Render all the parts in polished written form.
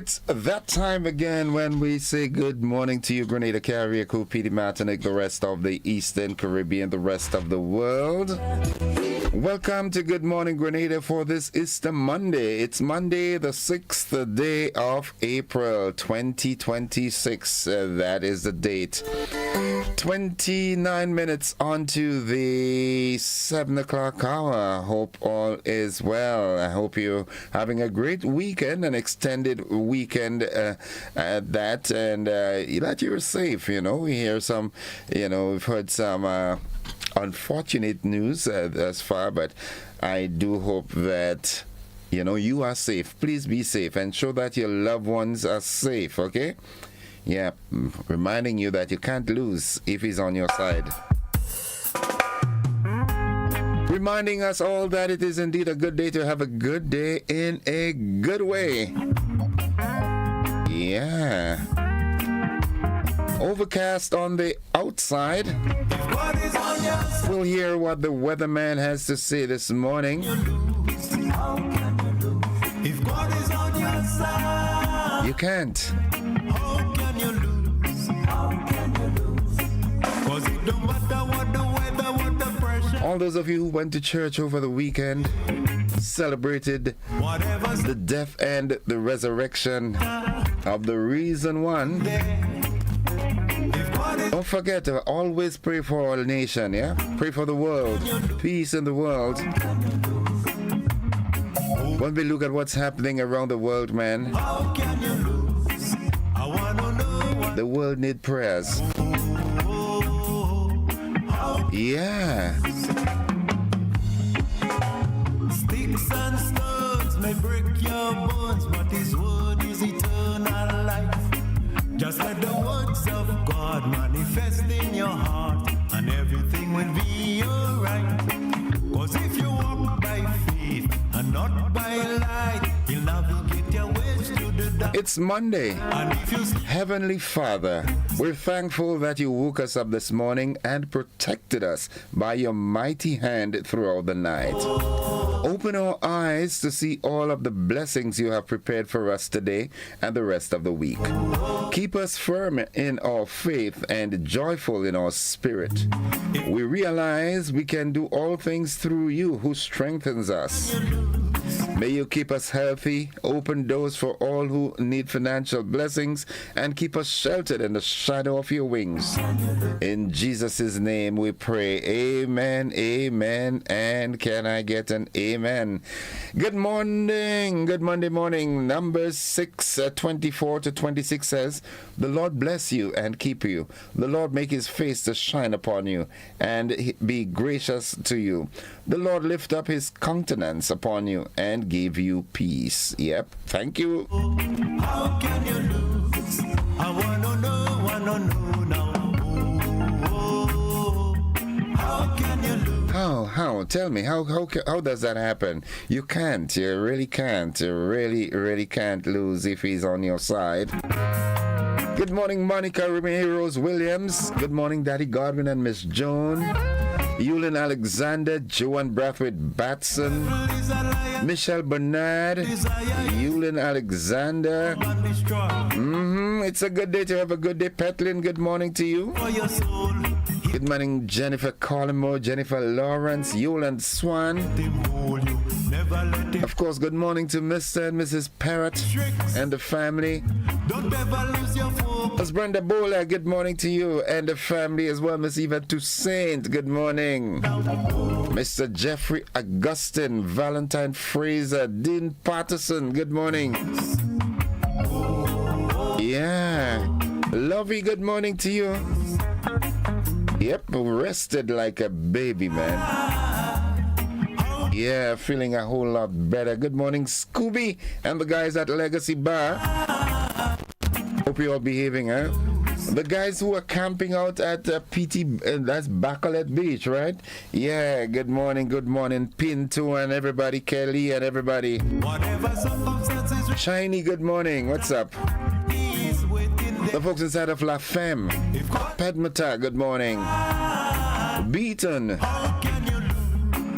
It's that time again when we say good morning to you, Grenada, Carriacou, Petite Martinique, the rest of the Eastern Caribbean, the rest of the world. Welcome to Good Morning Grenada for this Easter Monday. It's Monday, the 6th day of April, 2026. That is the date. 29 minutes onto the 7 o'clock hour. Hope all is well. I hope you're having a great weekend, an extended weekend at that, and that you're safe. You know, we hear some, we've heard some unfortunate news thus far, but I do hope that you are safe. Please be safe and show that your loved ones are safe, okay? Yeah, reminding you that you can't lose if he's on your side. Reminding us all that it is indeed a good day to have a good day in a good way. Yeah. Overcast on the outside. We'll hear what the weatherman has to say this morning. If God is on your side, you can't. How can you lose? How can you lose? 'Cause it don't matter what the weather, what the pressure. All those of you who went to church over the weekend celebrated the death and the resurrection of the risen one. Don't forget to always pray for our nation, yeah? Pray for the world. Peace in the world. When we look at what's happening around the world, man, How can you lose? I wanna know what. the world needs prayers. Yeah. Sticks and stones may break your bones, but His word is eternal life. Just let the words of God manifest in your heart, and everything will be alright. 'Cause if you walk by faith and not by light, you'll navigate your ways through the dark. It's Monday. And if you Heavenly Father, we're thankful that you woke us up this morning and protected us by your mighty hand throughout the night. Open our eyes to see all of the blessings you have prepared for us today and the rest of the week. Keep us firm in our faith and joyful in our spirit. We realize we can do all things through you who strengthens us. May you keep us healthy, open doors for all who need financial blessings, and keep us sheltered in the shadow of your wings. In Jesus' name we pray. Amen, amen, and can I get an amen? Good morning, good Monday morning. Numbers 6:24 to 26 says, the Lord bless you and keep you. The Lord make his face to shine upon you and be gracious to you. The Lord lift up his countenance upon you and give you peace. Yep, thank you. How can you lose? I wanna know now. How can you lose? How? Tell me, how does that happen? You can't. You really can't. You really can't lose if he's on your side. Good morning, Monica Rose Williams. Good morning, Daddy Godwin and Miss Joan. Yulin Alexander, Joanne Brathwaite Batson, Michelle Bernard, Yulin Alexander. It's a good day to have a good day. Petlin, good morning to you. Good morning, Jennifer Collymore, Jennifer Lawrence, Yulin Swan. Of course, good morning to Mr. and Mrs. Parrott and the family. Don't ever lose your focus. Miss Brenda Bowler, good morning to you and the family as well. Miss Eva Toussaint, good morning. Mr. Jeffrey Augustine, Valentine Fraser, Dean Patterson, good morning. Yeah. Lovey, good morning to you. Yep, rested like a baby, man. Yeah, feeling a whole lot better. Good morning, Scooby and the guys at Legacy Bar. Hope you're all behaving, huh? The guys who are camping out at PT, that's Bacalet Beach, right? Yeah, good morning, Pinto and everybody, Kelly and everybody. Whatever circumstances, Shiny, good morning, what's up? he's waiting there. The folks inside of La Femme. Padmata, good morning. Beaton. How can you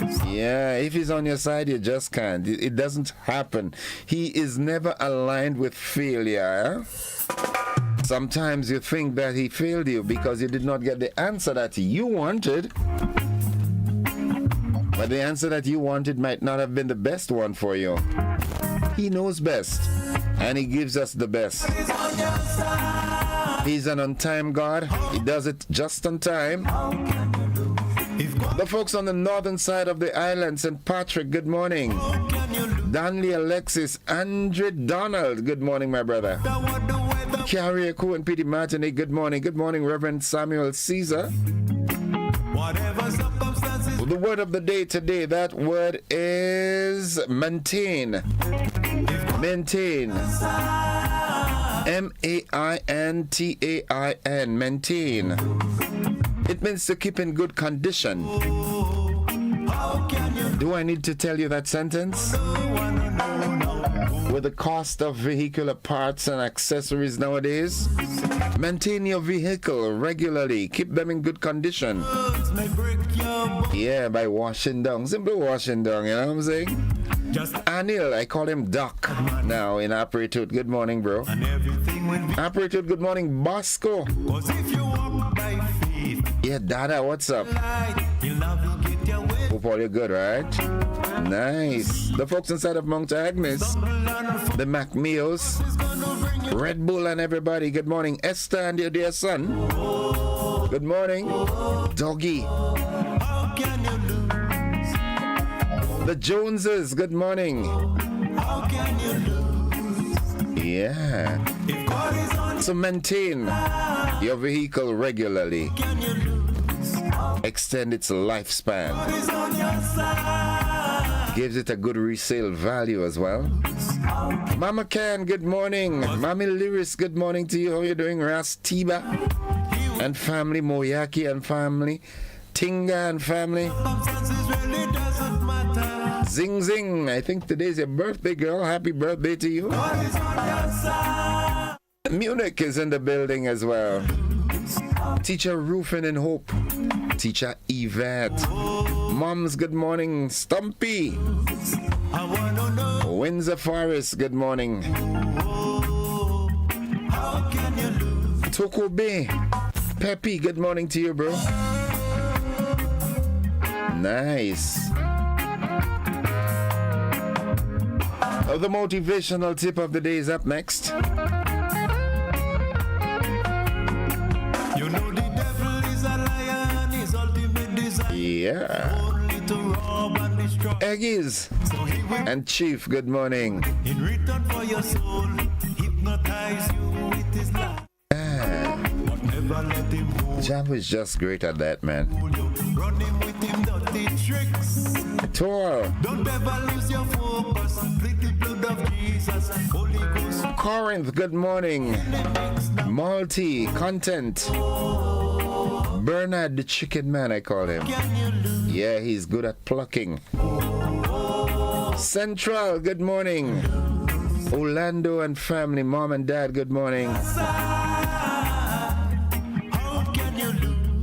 lose? Yeah, if he's on your side, you just can't. It doesn't happen. He is never aligned with failure. Sometimes you think that he failed you because you did not get the answer that you wanted. But the answer that you wanted might not have been the best one for you. He knows best, and he gives us the best. He's an on-time God. He does it just on time. The folks on the northern side of the island, St. Patrick, good morning. Danley Alexis, Andre Donald, good morning, my brother. Carrier Cohen, P.D. Martini, good morning. Good morning, Reverend Samuel Caesar. The word of the day today, that word is maintain. Maintain. M-A-I-N-T-A-I-N. Maintain. It means to keep in good condition. Do I need to tell you that sentence? With the cost of vehicular parts and accessories nowadays, maintain your vehicle regularly. Keep them in good condition. Yeah, by washing down. Simply washing down, you know what I'm saying? Anil, I call him Doc now in Apretut. Good morning, bro. Apretut, good morning, Bosco. Yeah, Dada, what's up? Hope all you're good, right? Nice. The folks inside of Mount Agnes, the McMeals, Red Bull and everybody, good morning. Esther and your dear son. Good morning. Doggy. The Joneses, good morning. Yeah. So maintain your vehicle regularly. Extend its lifespan. Gives it a good resale value as well. Mama Can, good morning. Mami Lyris, good morning to you. How are you doing? Ras Tiba and family, Moyaki and family, Tinga and family. Zing Zing, I think today's your birthday, girl. Happy birthday to you. Munich is in the building as well. Teacher Rufin and Hope. Teacher Yvette. Moms, good morning. Stumpy. Windsor Forest, good morning. Toko Bay. Peppy, good morning to you, bro. Nice. The motivational tip of the day is up next. You know the devil is a lion, his ultimate desire. Yeah. Only to rob and destroy. Eggies and Chief, good morning. In return for your soul, hypnotize you with his life. But never let him hold Jam is just great at that, man. you. Run him with him dirty tricks. Tor, Don't ever lose your focus. Plead the blood of Jesus. Holy Ghost. Corinth, good morning. Malty, Content. Bernard, the chicken man, I call him. Yeah, he's good at plucking. Central, good morning. Orlando and family, mom and dad, good morning.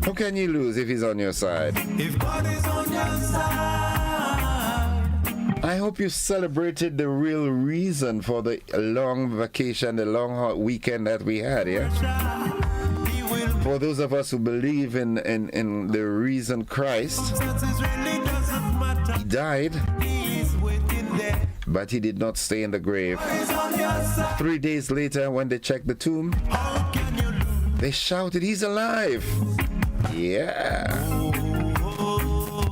How can you lose if he's on your side? If God is on your side, I hope you celebrated the real reason for the long vacation, the long hot weekend that we had, yeah? He will. For those of us who believe in the reason Christ, Really doesn't matter. he died, He is waiting there. but he did not stay in the grave. He's on your side. 3 days later, when they checked the tomb, How can you lose? they shouted, he's alive. Yeah.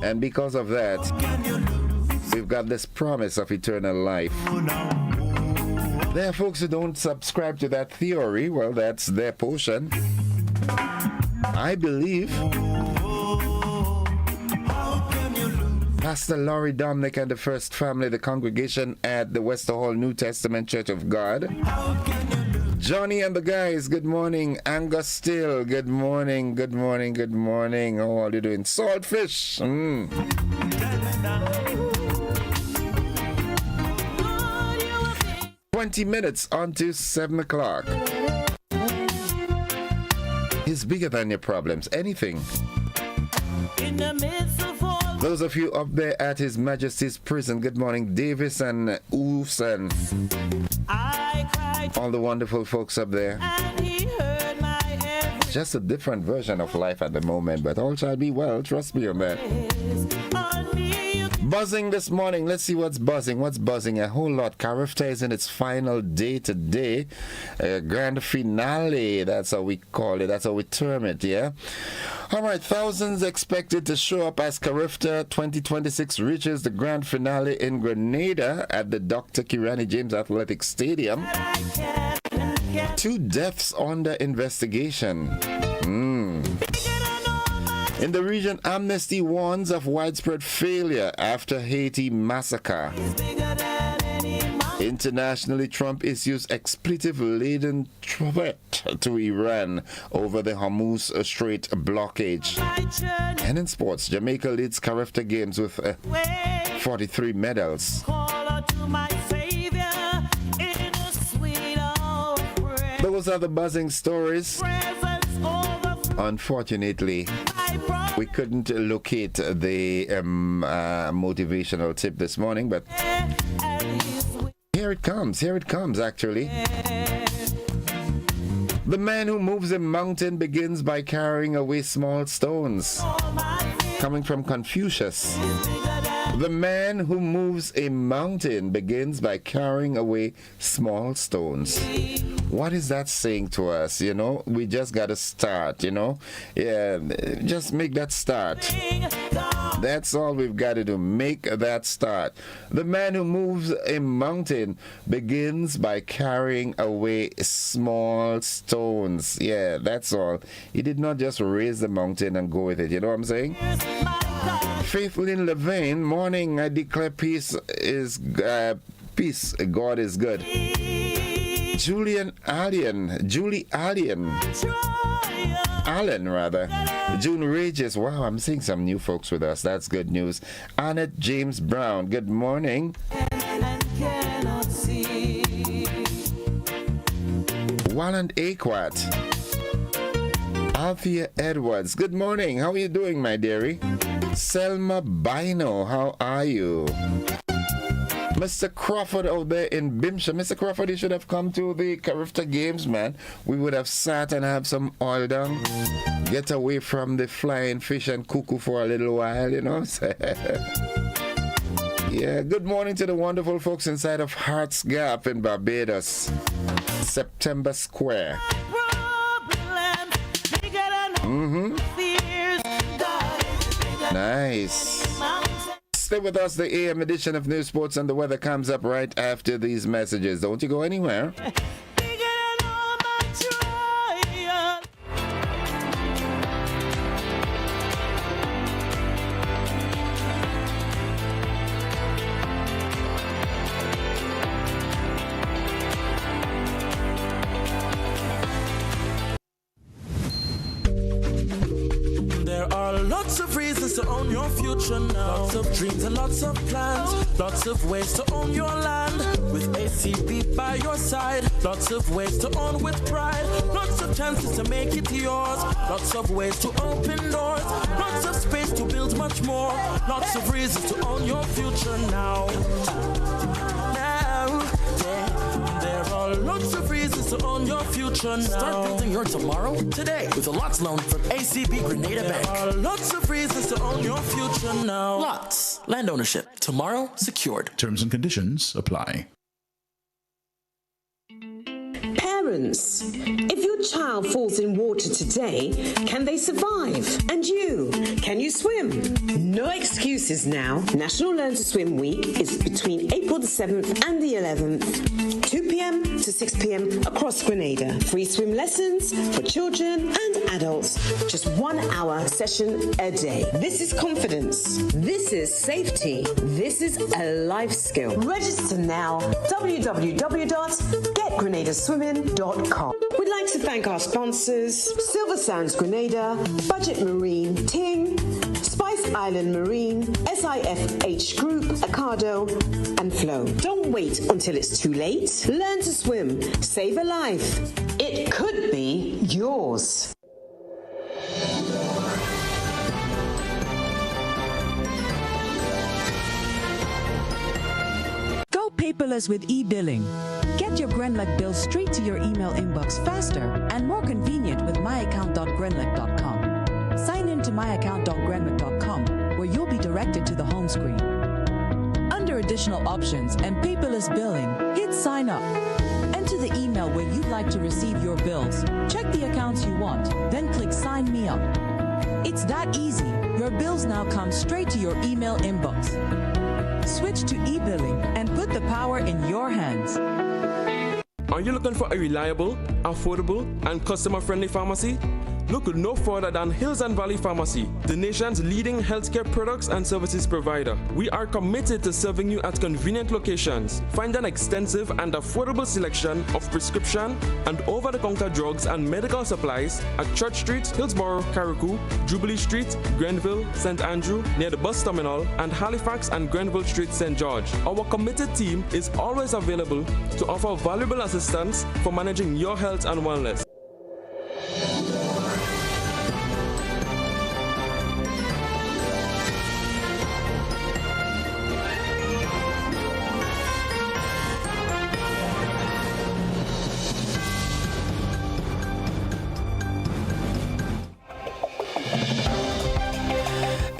And because of that, Can you lose? we've got this promise of eternal life. There are folks who don't subscribe to that theory. Well, that's their portion. I believe How can you lose? Pastor Laurie Dominic and the First Family, the congregation at the Wester Hall New Testament Church of God. How can you lose? Johnny and the guys, good morning. Angus Still, good morning, good morning, good morning. How are you doing? Saltfish. 20 minutes onto 7 o'clock. He's bigger than your problems. Anything. In the midst of all Those of you up there at His Majesty's prison, good morning, Davis and Oofs and all the wonderful folks up there. Just a different version of life at the moment, but all shall be well. Trust me on that. Buzzing this morning. Let's see what's buzzing. What's buzzing? A whole lot. Carifta is in its final day today. Grand finale. That's how we call it. That's how we term it, yeah? All right. Thousands expected to show up as Carifta 2026 reaches the grand finale in Grenada at the Dr. Kirani James Athletic Stadium. 2 deaths under investigation. In the region, Amnesty warns of widespread failure after Haiti massacre. Internationally, Trump issues expletive-laden threat to Iran over the Hormuz Strait blockage. And in sports, Jamaica leads Carifta Games with 43 medals. Those are the buzzing stories. Unfortunately, we couldn't locate the motivational tip this morning, but here it comes actually. The man who moves a mountain begins by carrying away small stones. Coming from Confucius. The man who moves a mountain begins by carrying away small stones. What is that saying to us? You know, we just got to start, you know. Yeah, just make that start. That's all we've got to do. Make that start. The man who moves a mountain begins by carrying away small stones. Yeah, that's all. He did not just raise the mountain and go with it. You know what I'm saying? Faithful in Levain, morning, I declare peace is peace. God is good. Julie Allen, June Regis. Wow, I'm seeing some new folks with us. That's good news. Annette James Brown, good morning. Walland Aquat. Althea Edwards, good morning. How are you doing, my dearie? Selma Bino, how are you? Mr. Crawford out there in Bimsha. Mr. Crawford, you should have come to the Carifta Games, man. We would have sat and have some oil down. Get away from the flying fish and cuckoo for a little while, you know what I'm saying? Yeah, good morning to the wonderful folks inside of Hearts Gap in Barbados. September Square. Nice. Stay with us. The AM edition of News, Sports, and the Weather comes up right after these messages. Don't you go anywhere. Lots of reasons to own your future now. Lots of dreams and lots of plans. Lots of ways to own your land. With ACB by your side. Lots of ways to own with pride. Lots of chances to make it yours. Lots of ways to open doors. Lots of space to build much more. Lots of reasons to own your future now. There are lots of reasons to own your future now. Start building your tomorrow today with a LOTS loan from ACB Grenada Bank. There are lots of reasons to own your future now. LOTS. Land ownership. Tomorrow secured. Terms and conditions apply. Parents, if your child falls in water today, can they survive? And you, can you swim? No excuses now. National Learn to Swim Week is between April the 7th and the 11th, 2 p.m. to 6 p.m. across Grenada. Free swim lessons for children and adults. Just 1 hour session a day. This is confidence. This is safety. This is a life skill. Register now. www.getgrenadaswimming.com. We'd like to thank our sponsors, Silver Sands Grenada, Budget Marine, Ting, Spice Island Marine, SIFH Group, Ocado, and Flow. Don't wait until it's too late. Learn to swim. Save a life. It could be yours. paperless with e-billing. Get your Grenlec bill straight to your email inbox faster and more convenient with myaccount.grenlec.com. Sign in to myaccount.grenlec.com where you'll be directed to the home screen. Under additional options and paperless billing, hit sign up. Enter the email where you'd like to receive your bills. Check the accounts you want, then click sign me up. It's that easy. Your bills now come straight to your email inbox. Switch to e-billing and put the power in your hands. Are you looking for a reliable, affordable, and customer-friendly pharmacy? Look no further than Hills and Valley Pharmacy, the nation's leading healthcare products and services provider. We are committed to serving you at convenient locations. Find an extensive and affordable selection of prescription and over-the-counter drugs and medical supplies at Church Street, Hillsborough, Carriacou, Jubilee Street, Grenville, St. Andrew, near the bus terminal, and Halifax and Grenville Street, St. George. Our committed team is always available to offer valuable assistance for managing your health and wellness.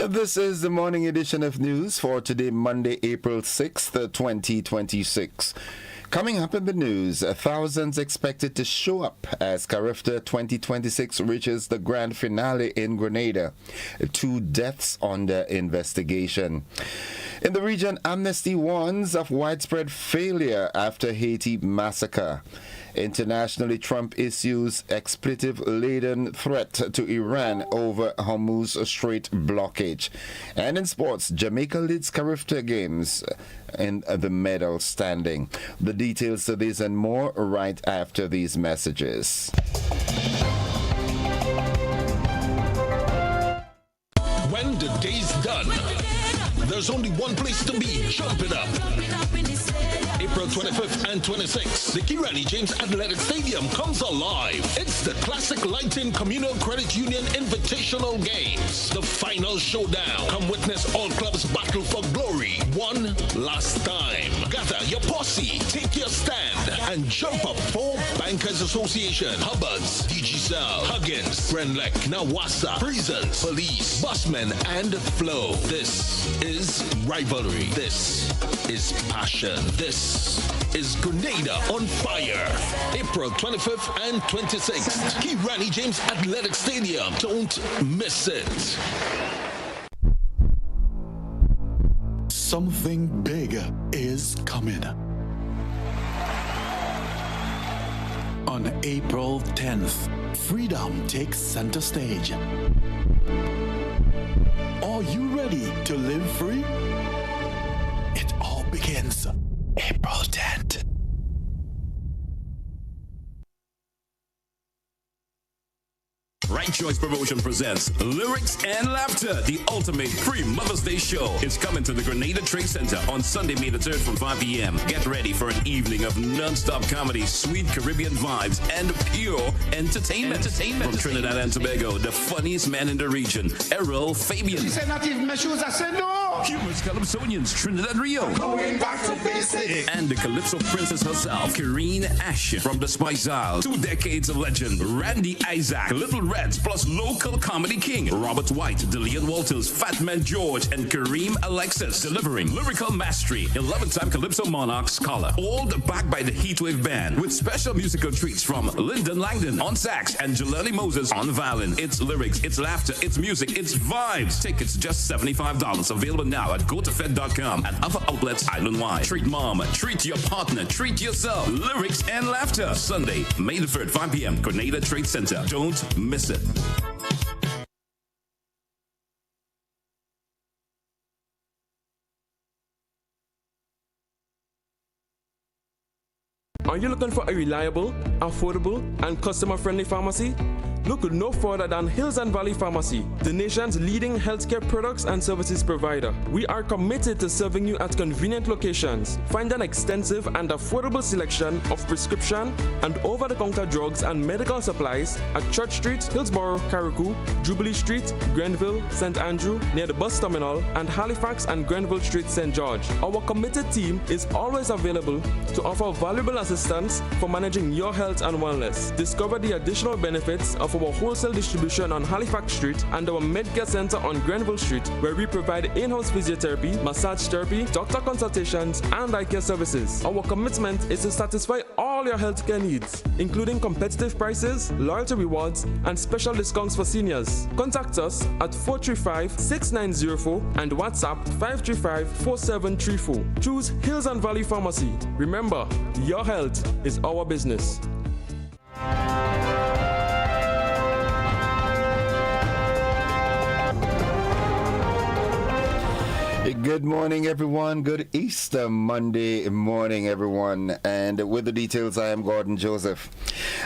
This is the morning edition of news for today, Monday, April 6th, 2026. Coming up in the news, thousands expected to show up as Carifta 2026 reaches the grand finale in Grenada. 2 deaths under investigation. In the region, Amnesty warns of widespread failure after Haiti massacre. Internationally, Trump issues expletive-laden threat to Iran over Hormuz Strait blockage. And in sports, Jamaica leads Carifta Games in the medal standing. The details to this and more right after these messages. When the day's done, there's only one place to be. Jump it up. April 25th and 26th, the Kirani James Athletic Stadium comes alive. It's the Classic Lighting Communal Credit Union Invitational Games, the final showdown. Come witness all clubs battle for glory one last time. Gather your posse, take your stand, and jump up for Bankers Association, Hubbards, Digicel, Huggins, Grenlec, Nawasa, Prisons, Police, Busmen, and Flow. This is rivalry. This is passion. This is Grenada on fire. April 25th and 26th. Kirani James Athletic Stadium. Don't miss it. Something big is coming. On April 10th, freedom takes center stage. Are you ready to live free? It all begins April 10th. Right Choice Promotion presents Lyrics and Laughter, the ultimate free Mother's Day show. It's coming to the Grenada Trade Center on Sunday, May the 3rd from 5 p.m. Get ready for an evening of non-stop comedy, sweet Caribbean vibes, and pure entertainment. From Trinidad and Tobago, the funniest man in the region, Errol Fabian. She said not even my shoes, I said no. Humorous Calypsonians, Trinidad Rio. Going back to basics. And the Calypso Princess herself, Kareen Ashe from the Spice Isles. 2 decades of legend, Randy Isaac, Little Reds, plus local comedy king, Robert White, Dillian Walters, Fat Man George, and Kareem Alexis, delivering lyrical mastery, 11-time Calypso Monarch scholar, all backed by the Heatwave Band, with special musical treats from Lyndon Langdon on sax and Jalali Moses on violin. It's lyrics, it's laughter, it's music, it's vibes. Tickets just $75. Available now at gotofed.com and other outlets island-wide. Treat mom, treat your partner, treat yourself. Lyrics and laughter. Sunday, May the 3rd, 5 p.m. Grenada Trade Center. Don't miss it. Are you looking for a reliable, affordable, and customer-friendly pharmacy? Look no further than Hills and Valley Pharmacy, the nation's leading healthcare products and services provider. We are committed to serving you at convenient locations. Find an extensive and affordable selection of prescription and over-the-counter drugs and medical supplies at Church Street, Hillsborough, Carriacou, Jubilee Street, Grenville, St. Andrew, near the bus terminal, and Halifax and Grenville Street, St. George. Our committed team is always available to offer valuable assistance for managing your health and wellness. Discover the additional benefits of our wholesale distribution on Halifax Street and our Medcare Center on Grenville Street, where we provide in-house physiotherapy, massage therapy, doctor consultations, and eye care services. Our commitment is to satisfy all your healthcare needs, including competitive prices, loyalty rewards, and special discounts for seniors. Contact us at 435-6904 and WhatsApp 535-4734. Choose Hills and Valley Pharmacy. Remember, your health is our business. Good morning, everyone. Good Easter Monday morning, everyone. And with the details, I am Gordon Joseph.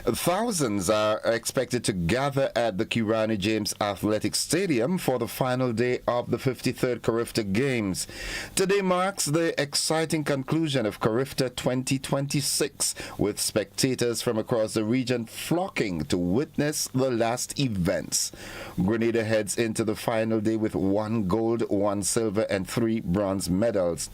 Thousands are expected to gather at the Grenada James Athletic Stadium for the final day of the 53rd Carifta Games. Today marks the exciting conclusion of Carifta 2026, with spectators from across the region flocking to witness the last events. Grenada heads into the final day with 1 gold, 1 silver, and 3 bronze medals.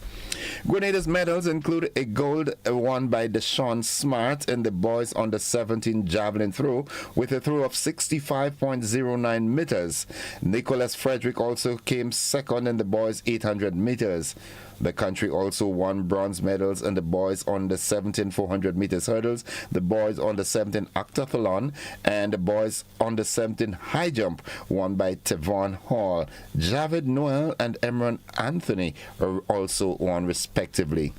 Grenada's medals include a gold won by Deshaun Smart in the boys under 17 javelin throw with a throw of 65.09 meters. Nicholas Frederick also came second in the boys 800 meters. The country also won bronze medals in the boys under 17 400 meters hurdles, the boys under 17 octathlon, and the boys under 17 high jump, won by Tevon Hall. Javid Noel and Emron Anthony are also won respectively.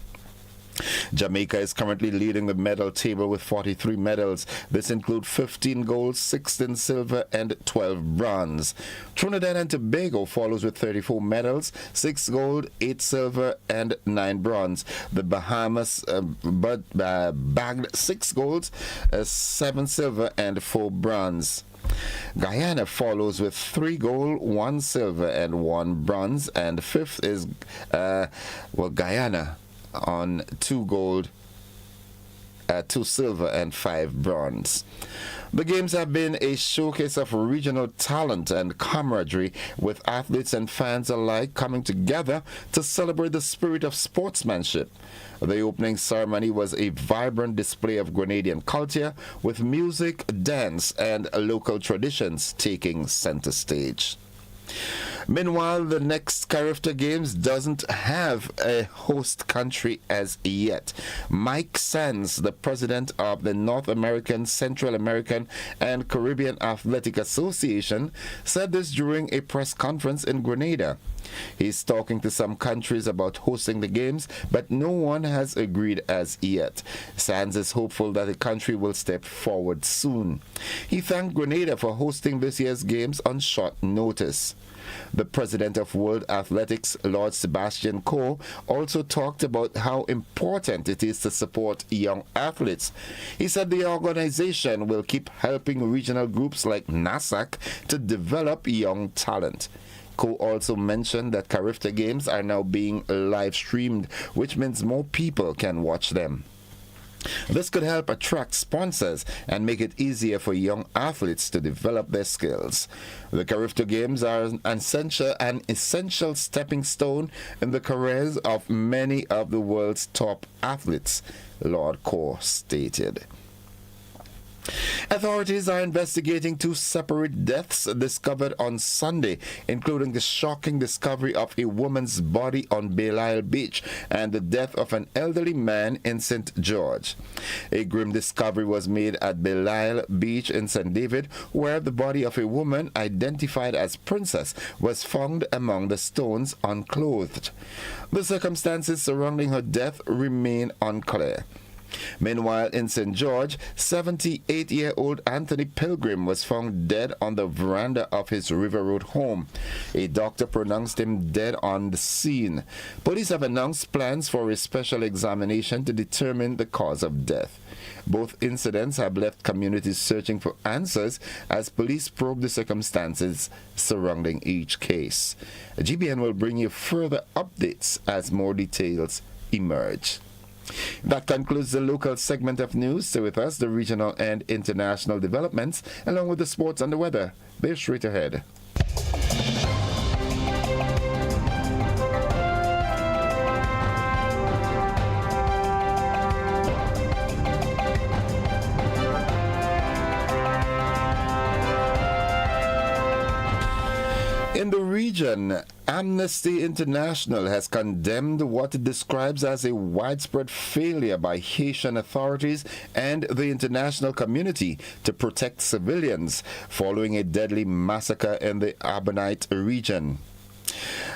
Jamaica is currently leading the medal table with 43 medals. This includes 15 gold, 16 silver, and 12 bronze. Trinidad and Tobago follows with 34 medals, 6 gold, 8 silver, and 9 bronze. The Bahamas bagged 6 golds, 7 silver, and 4 bronze. Guyana follows with 3 gold, 1 silver, and 1 bronze. And fifth is, Guyana on 2 gold, 2 silver, and 5 bronze. The Games have been a showcase of regional talent and camaraderie, with athletes and fans alike coming together to celebrate the spirit of sportsmanship. The opening ceremony was a vibrant display of Grenadian culture, with music, dance, and local traditions taking center stage. Meanwhile, the next Carifta Games doesn't have a host country as yet. Mike Sands, the president of the North American, Central American, and Caribbean Athletic Association, said this during a press conference in Grenada. He's talking to some countries about hosting the Games, but no one has agreed as yet. Sands is hopeful that the country will step forward soon. He thanked Grenada for hosting this year's Games on short notice. The president of World Athletics, Lord Sebastian Coe, also talked about how important it is to support young athletes. He said the organization will keep helping regional groups like NASAC to develop young talent. Coe also mentioned that Carifta Games are now being live streamed, which means more people can watch them. This could help attract sponsors and make it easier for young athletes to develop their skills. The Carifta Games are an essential stepping stone in the careers of many of the world's top athletes, Lord Coe stated. Authorities are investigating 2 separate deaths discovered on Sunday, including the shocking discovery of a woman's body on Belial Beach and the death of an elderly man in St. George. A grim discovery was made at Belial Beach in St. David, where the body of a woman identified as Princess was found among the stones unclothed. The circumstances surrounding her death remain unclear. Meanwhile, in St. George, 78-year-old Anthony Pilgrim was found dead on the veranda of his River Road home. A doctor pronounced him dead on the scene. Police have announced plans for a special examination to determine the cause of death. Both incidents have left communities searching for answers as police probe the circumstances surrounding each case. GBN will bring you further updates as more details emerge. That concludes the local segment of news. Stay with us, the regional and international developments, along with the sports and the weather. They're straight ahead. In the region, Amnesty International has condemned what it describes as a widespread failure by Haitian authorities and the international community to protect civilians following a deadly massacre in the Abonite region.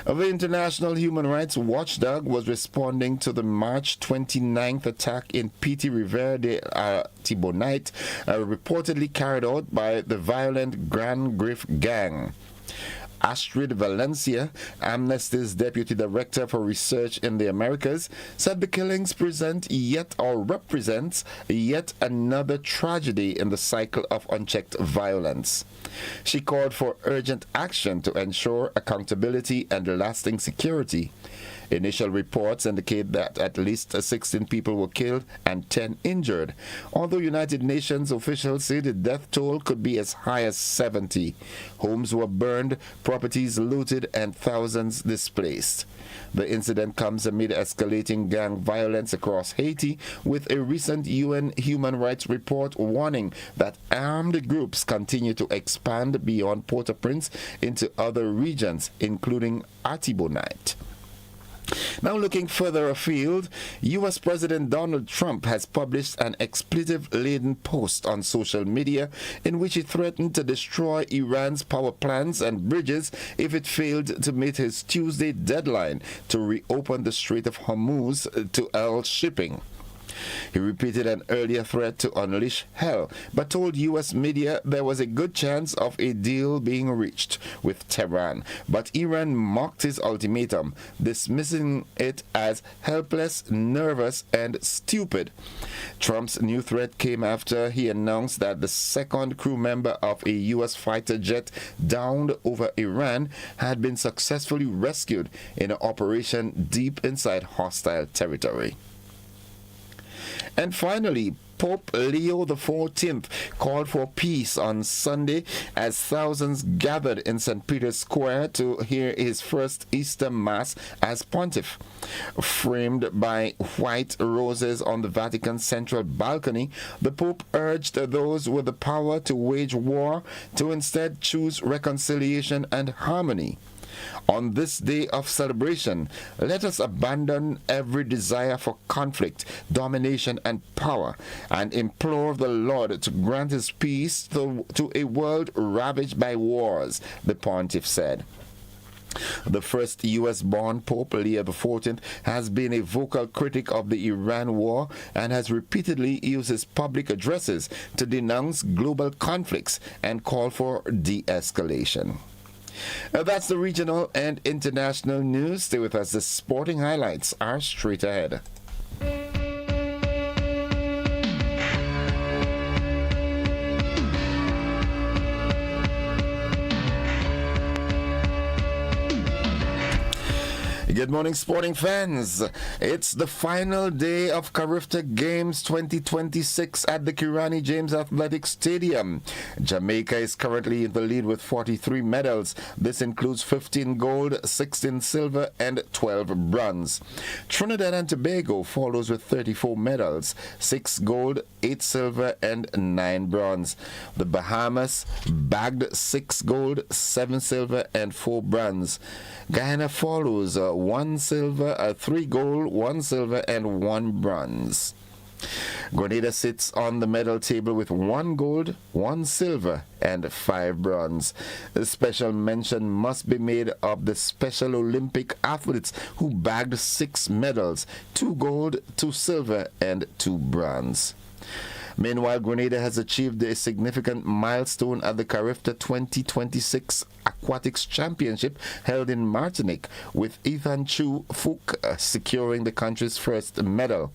The International Human Rights Watchdog was responding to the March 29th attack in Petit Rivière de Tibonite, reportedly carried out by the violent Grand Griffe gang. Astrid Valencia, Amnesty's Deputy Director for Research in the Americas, said the killings represents yet another tragedy in the cycle of unchecked violence. She called for urgent action to ensure accountability and lasting security. Initial reports indicate that at least 16 people were killed and 10 injured, although United Nations officials say the death toll could be as high as 70. Homes were burned, properties looted, and thousands displaced. The incident comes amid escalating gang violence across Haiti, with a recent UN human rights report warning that armed groups continue to expand beyond Port-au-Prince into other regions, including Artibonite. Now looking further afield, U.S. President Donald Trump has published an expletive-laden post on social media in which he threatened to destroy Iran's power plants and bridges if it failed to meet his Tuesday deadline to reopen the Strait of Hormuz to oil shipping. He repeated an earlier threat to unleash hell, but told U.S. media there was a good chance of a deal being reached with Tehran. But Iran mocked his ultimatum, dismissing it as helpless, nervous, and stupid. Trump's new threat came after he announced that the second crew member of a U.S. fighter jet downed over Iran had been successfully rescued in an operation deep inside hostile territory. And finally, Pope Leo XIV called for peace on Sunday as thousands gathered in St. Peter's Square to hear his first Easter Mass as pontiff. Framed by white roses on the Vatican's central balcony, the Pope urged those with the power to wage war to instead choose reconciliation and harmony. On this day of celebration, let us abandon every desire for conflict, domination, and power, and implore the Lord to grant his peace to a world ravaged by wars, the pontiff said. The first U.S.-born Pope Leo XIV has been a vocal critic of the Iran war and has repeatedly used his public addresses to denounce global conflicts and call for de-escalation. That's the regional and international news. Stay with us. The sporting highlights are straight ahead. Good morning, sporting fans. It's the final day of Carifta Games 2026 at the Kirani James Athletic Stadium. Jamaica is currently in the lead with 43 medals. This includes 15 gold, 16 silver, and 12 bronze. Trinidad and Tobago follows with 34 medals, 6 gold, 8 silver, and 9 bronze. The Bahamas bagged 6 gold, 7 silver, and 4 bronze. Guyana follows 1 silver, 3 gold, 1 silver, and 1 bronze. Grenada sits on the medal table with 1 gold, 1 silver, and 5 bronze. A special mention must be made of the Special Olympic athletes who bagged 6 medals, 2 gold, 2 silver, and 2 bronze. Meanwhile, Grenada has achieved a significant milestone at the Carifta 2026 Aquatics Championship held in Martinique, with Ethan Chu Fook securing the country's first medal.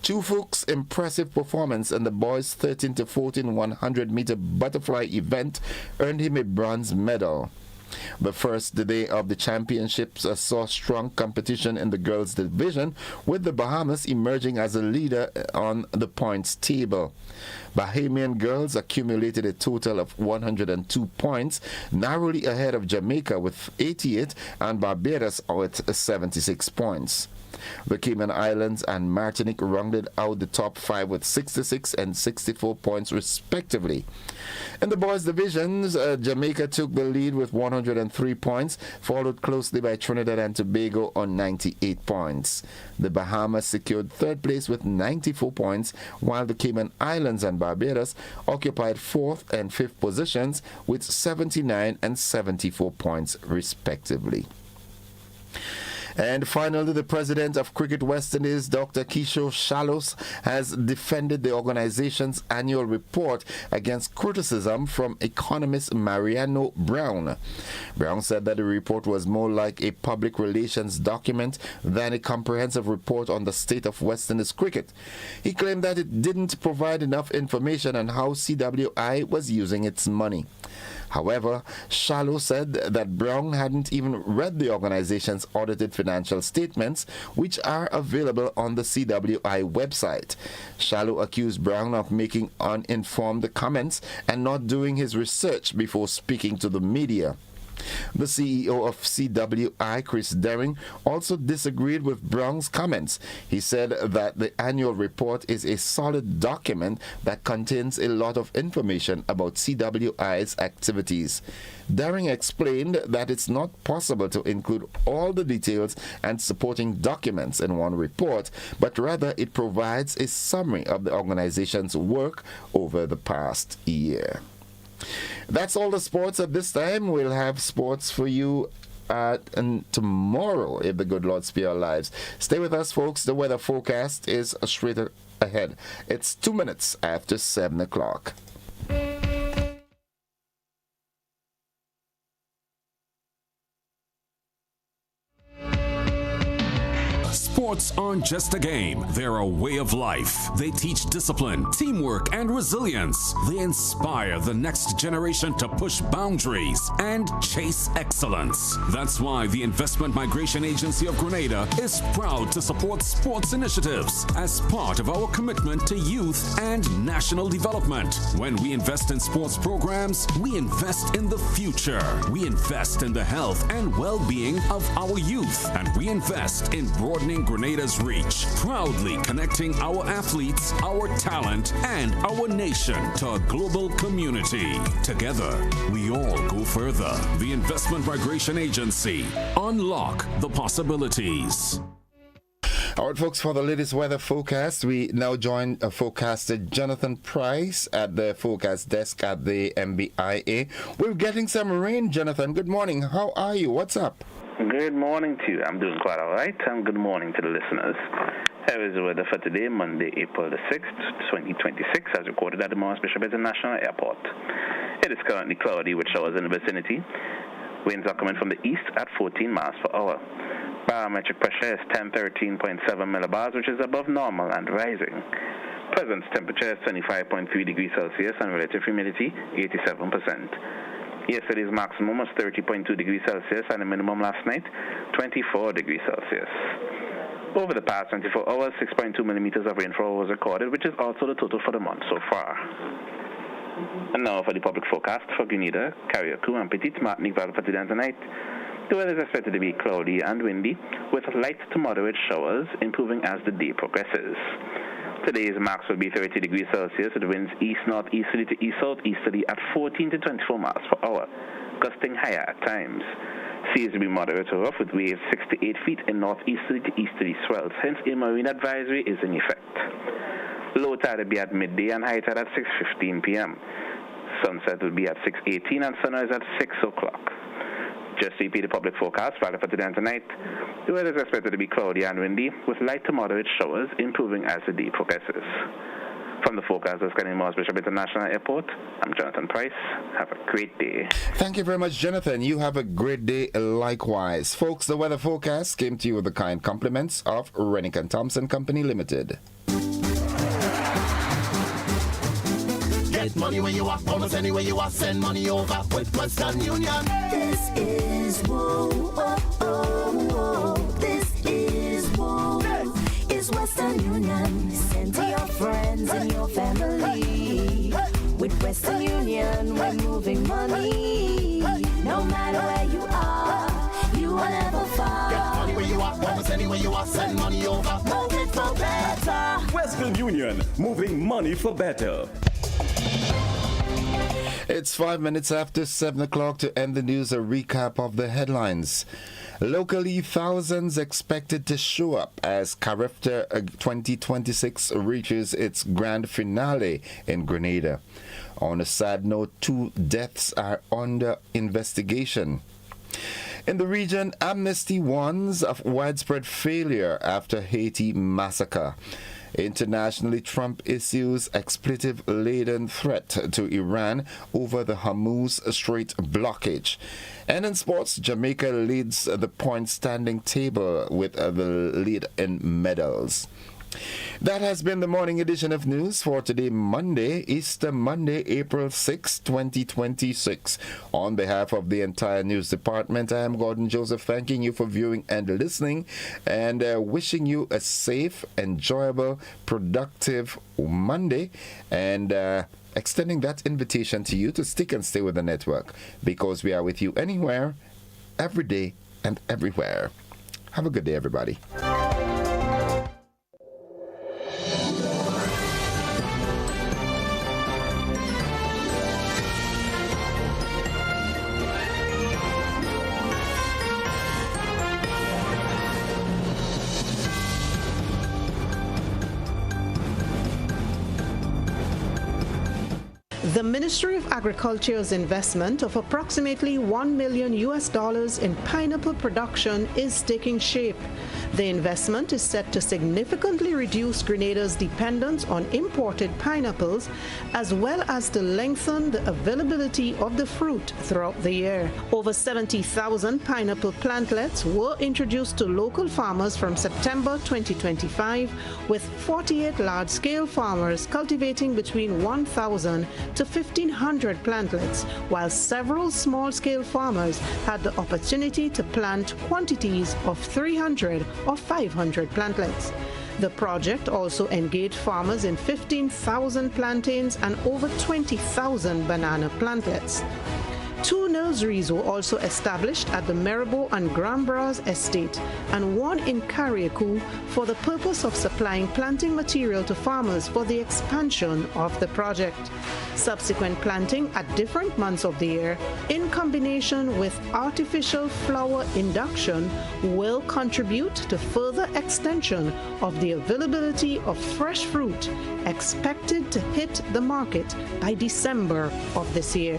Chu Fook's impressive performance in the boys' 13 to 14 100-meter butterfly event earned him a bronze medal. The first day of the championships saw strong competition in the girls' division, with the Bahamas emerging as a leader on the points table. Bahamian girls accumulated a total of 102 points, narrowly ahead of Jamaica with 88 and Barbados with 76 points. The Cayman Islands and Martinique rounded out the top 5 with 66 and 64 points respectively. In the boys' divisions, Jamaica took the lead with 103 points, followed closely by Trinidad and Tobago on 98 points. The Bahamas secured 3rd place with 94 points, while the Cayman Islands and Barbados occupied 4th and 5th positions with 79 and 74 points respectively. And finally, the president of Cricket West Indies, Dr. Kishore Shalos, has defended the organization's annual report against criticism from economist Mariano Brown. Brown said that the report was more like a public relations document than a comprehensive report on the state of West Indies cricket. He claimed that it didn't provide enough information on how CWI was using its money. However, Shallow said that Brown hadn't even read the organization's audited financial statements, which are available on the CWI website. Shallow accused Brown of making uninformed comments and not doing his research before speaking to the media. The CEO of CWI, Chris Derring, also disagreed with Brown's comments. He said that the annual report is a solid document that contains a lot of information about CWI's activities. Derring explained that it's not possible to include all the details and supporting documents in one report, but rather it provides a summary of the organization's work over the past year. That's all the sports at this time. We'll have sports for you tomorrow, if the good Lord spare our lives. Stay with us, folks. The weather forecast is straight ahead. It's 2 minutes after 7 o'clock. Sports aren't just a game, they're a way of life. They teach discipline, teamwork, and resilience. They inspire the next generation to push boundaries and chase excellence. That's why the Investment Migration Agency of Grenada is proud to support sports initiatives as part of our commitment to youth and national development. When we invest in sports programs, we invest in the future. We invest in the health and well-being of our youth, and we invest in broadening Grenada's reach, proudly connecting our athletes, our talent, and our nation to a global community. Together, we all go further. The Investment Migration Agency. Unlock the possibilities. All right, folks, for the latest weather forecast, we now join forecaster Jonathan Price at the forecast desk at the MBIA. We're getting some rain, Jonathan. Good morning. How are you? What's up? Good morning to you. I'm doing quite all right, and good morning to the listeners. Here is the weather for today, Monday, April the 6th, 2026, as recorded at the Morris Bishop International Airport. It is currently cloudy with showers in the vicinity. Winds are coming from the east at 14 miles per hour. Barometric pressure is 1013.7 millibars, which is above normal and rising. Present temperature is 25.3 degrees Celsius and relative humidity 87%. Yesterday's maximum was 30.2 degrees Celsius and the minimum last night 24 degrees Celsius. Over the past 24 hours, 6.2 millimeters of rainfall was recorded, which is also the total for the month so far. And now for the public forecast for Grenada, Carriacou, and Petite Martinique Valley for today and tonight. The weather is expected to be cloudy and windy, with light to moderate showers improving as the day progresses. Today's max will be 30 degrees Celsius with winds east-northeasterly to east-southeasterly at 14 to 24 miles per hour, gusting higher at times. Seas will be moderate to rough with waves 6 to 8 feet in northeasterly to easterly swells, hence a marine advisory is in effect. Low tide will be at midday and high tide at 6:15 p.m. Sunset will be at 6:18 and sunrise at 6 o'clock. Just to repeat the public forecast for today and tonight, the weather is expected to be cloudy and windy with light to moderate showers improving as the day progresses. From the forecasters scanning Mars Bishop International Airport, I'm Jonathan Price. Have a great day. Thank you very much, Jonathan. You have a great day likewise. Folks, the weather forecast came to you with the kind compliments of Rennick and Thompson Company Limited. Get money where you are, almost anywhere you are, send money over with Western Union. This is whoa, oh, oh, oh. This is whoa. Is Western Union. Send to your friends and your family. With Western Union, we're moving money. No matter where you are, you will never fall. Get money where you are, almost anywhere you are, send money over. Move it for better. Western Union, moving money for better. It's 5 minutes after 7 o'clock to end the news. A recap of the headlines. Locally, thousands expected to show up as Carifta 2026 reaches its grand finale in Grenada. On a sad note, 2 deaths are under investigation. In the region, Amnesty warns of widespread failure after Haiti massacre. Internationally, Trump issues expletive-laden threat to Iran over the Hormuz Strait blockage. And in sports, Jamaica leads the point-standing table with the lead in medals. That has been the morning edition of news for today, Monday, Easter Monday, April 6, 2026. On behalf of the entire news department, I am Gordon Joseph, thanking you for viewing and listening, and wishing you a safe, enjoyable, productive Monday, and extending that invitation to you to stick and stay with the network, because we are with you anywhere, every day, and everywhere. Have a good day, everybody. The Ministry of Agriculture's investment of approximately $1 million in pineapple production is taking shape. The investment is set to significantly reduce Grenada's dependence on imported pineapples, as well as to lengthen the availability of the fruit throughout the year. Over 70,000 pineapple plantlets were introduced to local farmers from September 2025, with 48 large-scale farmers cultivating between 1,000 to 1,500 plantlets, while several small-scale farmers had the opportunity to plant quantities of 300 or 500 plantlets. The project also engaged farmers in 15,000 plantains and over 20,000 banana plantlets. 2 nurseries were also established at the Maribor and Grambras estate and 1 in Carriacou for the purpose of supplying planting material to farmers for the expansion of the project. Subsequent planting at different months of the year, in combination with artificial flower induction, will contribute to further extension of the availability of fresh fruit expected to hit the market by December of this year.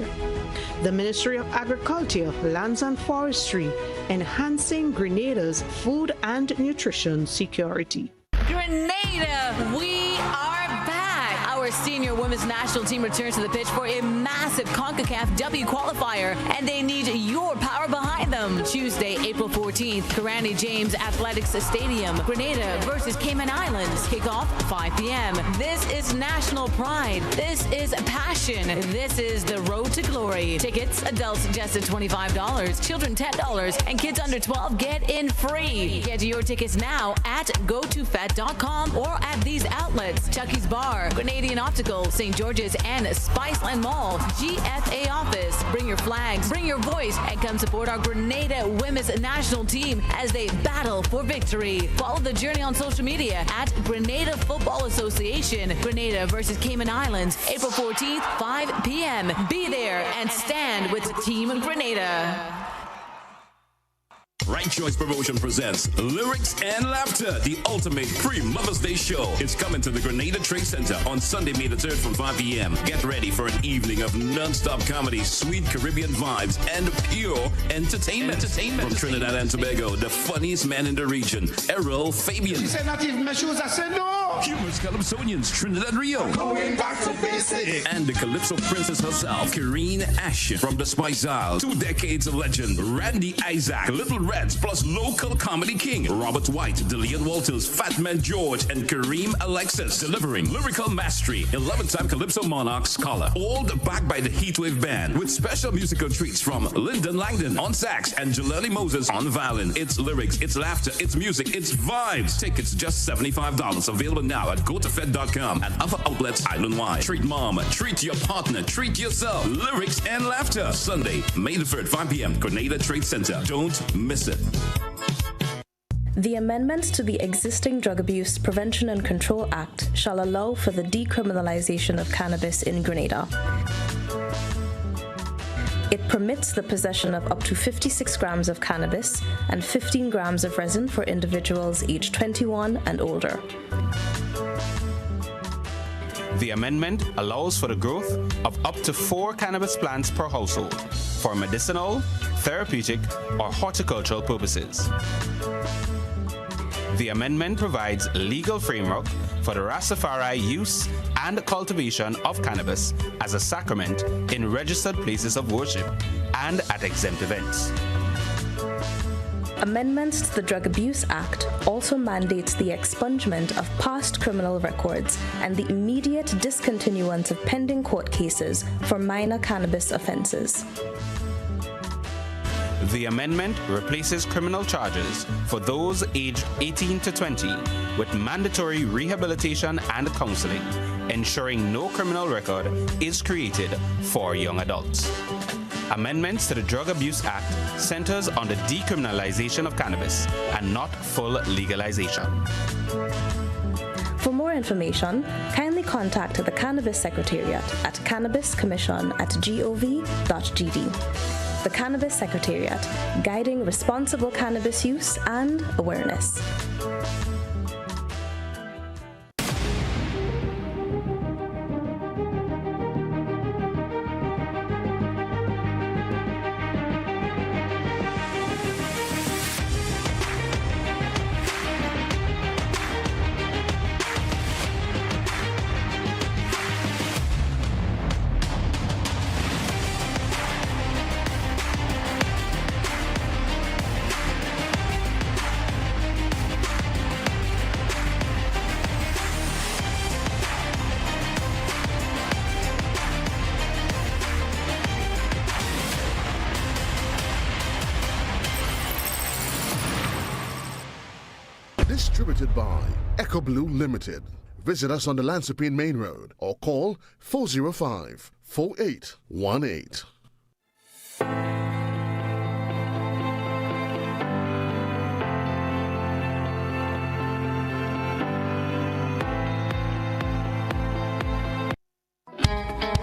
The Ministry of Agriculture, Lands and Forestry, enhancing Grenada's food and nutrition security. Grenada, we are back. Our senior women's national team returns to the pitch for a massive CONCACAF W qualifier, and they need your power behind them. Tuesday, April 14th, Grenada James Athletics Stadium, Grenada versus Cayman Islands. Kickoff 5 p.m. This is national pride. This is passion. This is the road to glory. Tickets, adults just at $25, children $10, and kids under 12 get in free. Get your tickets now at gotofet.com or at these outlets: Chucky's Bar, Grenadian Optical, St. George's, and Spiceland Mall. GFA office. Bring your flags, bring your voice, and come support our Grenada women's national team as they battle for victory. Follow the journey on social media at Grenada Football Association. Grenada versus Cayman Islands, April 14th, 5 p.m. Be there and stand with Team Grenada. Right Choice Promotion presents Lyrics and Laughter, the ultimate pre-Mother's Day show. It's coming to the Grenada Trade Center on Sunday, May the 3rd from 5 p.m. Get ready for an evening of non-stop comedy, sweet Caribbean vibes, and pure entertainment. From Trinidad and Tobago, the funniest man in the region, Errol Fabian. She said not even my shoes, I said no. Humorous Calypsonians, Trinidad Rio. Going back to basics. And the Calypso princess herself, Karine Ashen from the Spice Isles. 2 decades of legend, Randy Isaac, Little Reds, plus local comedy king, Robert White, Dillian Walters, Fat Man George, and Kareem Alexis. Delivering lyrical mastery, 11-time Calypso Monarch scholar. All backed by the Heatwave Band, with special musical treats from Lyndon Langdon on sax and Jaleli Moses on violin. It's lyrics, it's laughter, it's music, it's vibes. Tickets just $75. Available now at gotofed.com and other outlets island-wide. Treat mom, treat your partner, treat yourself. Lyrics and laughter. Sunday, May the 3rd, 5 p.m. Grenada Trade Center. Don't miss it. The amendments to the existing Drug Abuse Prevention and Control Act shall allow for the decriminalization of cannabis in Grenada. It permits the possession of up to 56 grams of cannabis and 15 grams of resin for individuals aged 21 and older. The amendment allows for the growth of up to 4 cannabis plants per household for medicinal, therapeutic, or horticultural purposes. The amendment provides legal framework for the Rastafari use and cultivation of cannabis as a sacrament in registered places of worship and at exempt events. Amendments to the Drug Abuse Act also mandates the expungement of past criminal records and the immediate discontinuance of pending court cases for minor cannabis offences. The amendment replaces criminal charges for those aged 18 to 20 with mandatory rehabilitation and counseling, ensuring no criminal record is created for young adults. Amendments to the Drug Abuse Act centers on the decriminalization of cannabis and not full legalization. For more information, kindly contact the Cannabis Secretariat at cannabiscommission@gov.gd. The Cannabis Secretariat, guiding responsible cannabis use and awareness. Distributed by Echo Blue Limited. Visit us on the Lansopine Main Road or call 405-4818.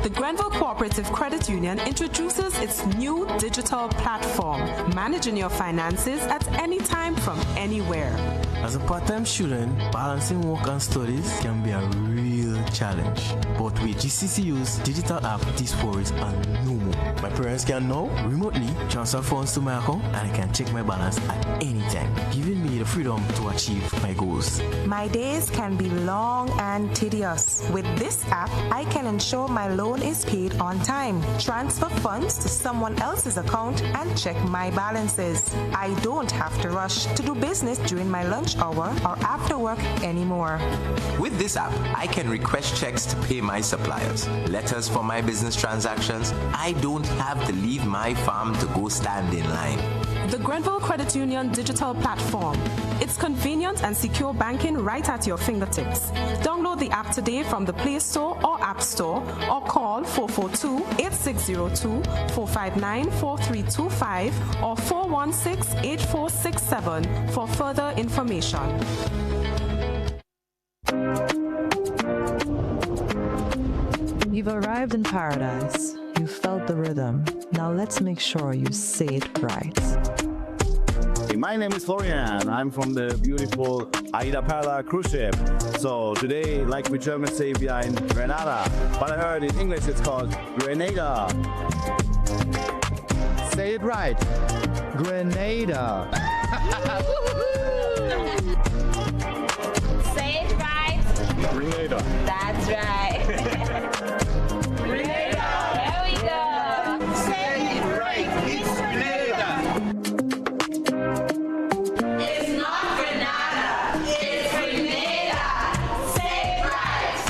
The Grenville Cooperative Credit Union introduces its new digital platform, managing your finances at any time from anywhere. As a part-time student, balancing work and studies can be a real challenge. But with GCCU's digital app, these worries are no more. My parents can now remotely transfer funds to my account and I can check my balance at any time, giving me the freedom to achieve my goals. My days can be long and tedious. With this app, I can ensure my loan is paid on time, transfer funds to someone else's account, and check my balances. I don't have to rush to do business during my lunch hour or after work anymore. With this app, I can request checks to pay my suppliers, letters for my business transactions. I don't have to leave my farm to go stand in line. The Grenville Credit Union digital platform. It's convenient and secure banking right at your fingertips. Download the app today from the Play Store or App Store or call 442-8602, 459-4325 or 416-8467 for further information. You've arrived in paradise. You felt the rhythm. Now let's make sure you say it right. morning. My name is Florian. I'm from the beautiful Aida Perla cruise ship. So today, like we Germans say, we are in Grenada. But I heard in English it's called Grenada. Say it right. Grenada. Say it right. Grenada. That's right. Grenada. There we go. Say it right. It's Grenada. It's not Grenada. It's Grenada. Say it right.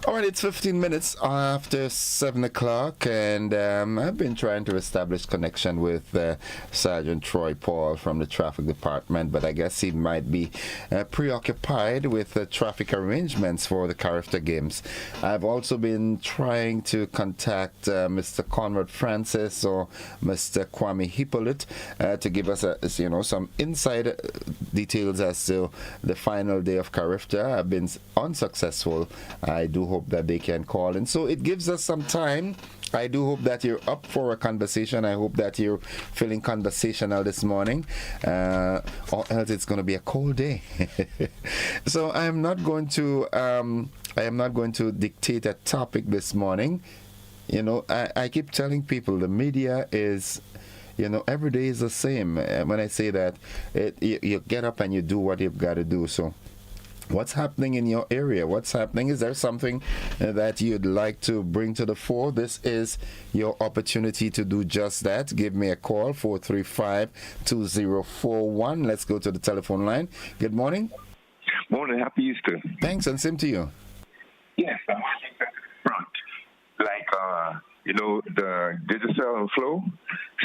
All right, it's 15 minutes after 7 o'clock, and I've been trying to establish connection with Sergeant Troy Paul from the traffic department, but I guess he might be preoccupied with traffic arrangements for the Carifta Games. I've also been trying to contact Mr. Conrad Francis or Mr. Kwame Hippolyte to give us some inside details as to the final day of Carifta. I've been unsuccessful. I do hope that they can call, and so it gives us some time. I do hope that you're up for a conversation. I hope that you're feeling conversational this morning, or else it's going to be a cold day. So I am not going to dictate a topic this morning. I keep telling people the media is, every day is the same. When I say that, you get up and you do what you've got to do. So what's happening in your area? What's happening? Is there something that you'd like to bring to the fore? This is your opportunity to do just that. Give me a call, 435-2041. Let's go to the telephone line. Good morning. Morning. Happy Easter. Thanks, and same to you. Yes, I'm front. Like, the digital and flow,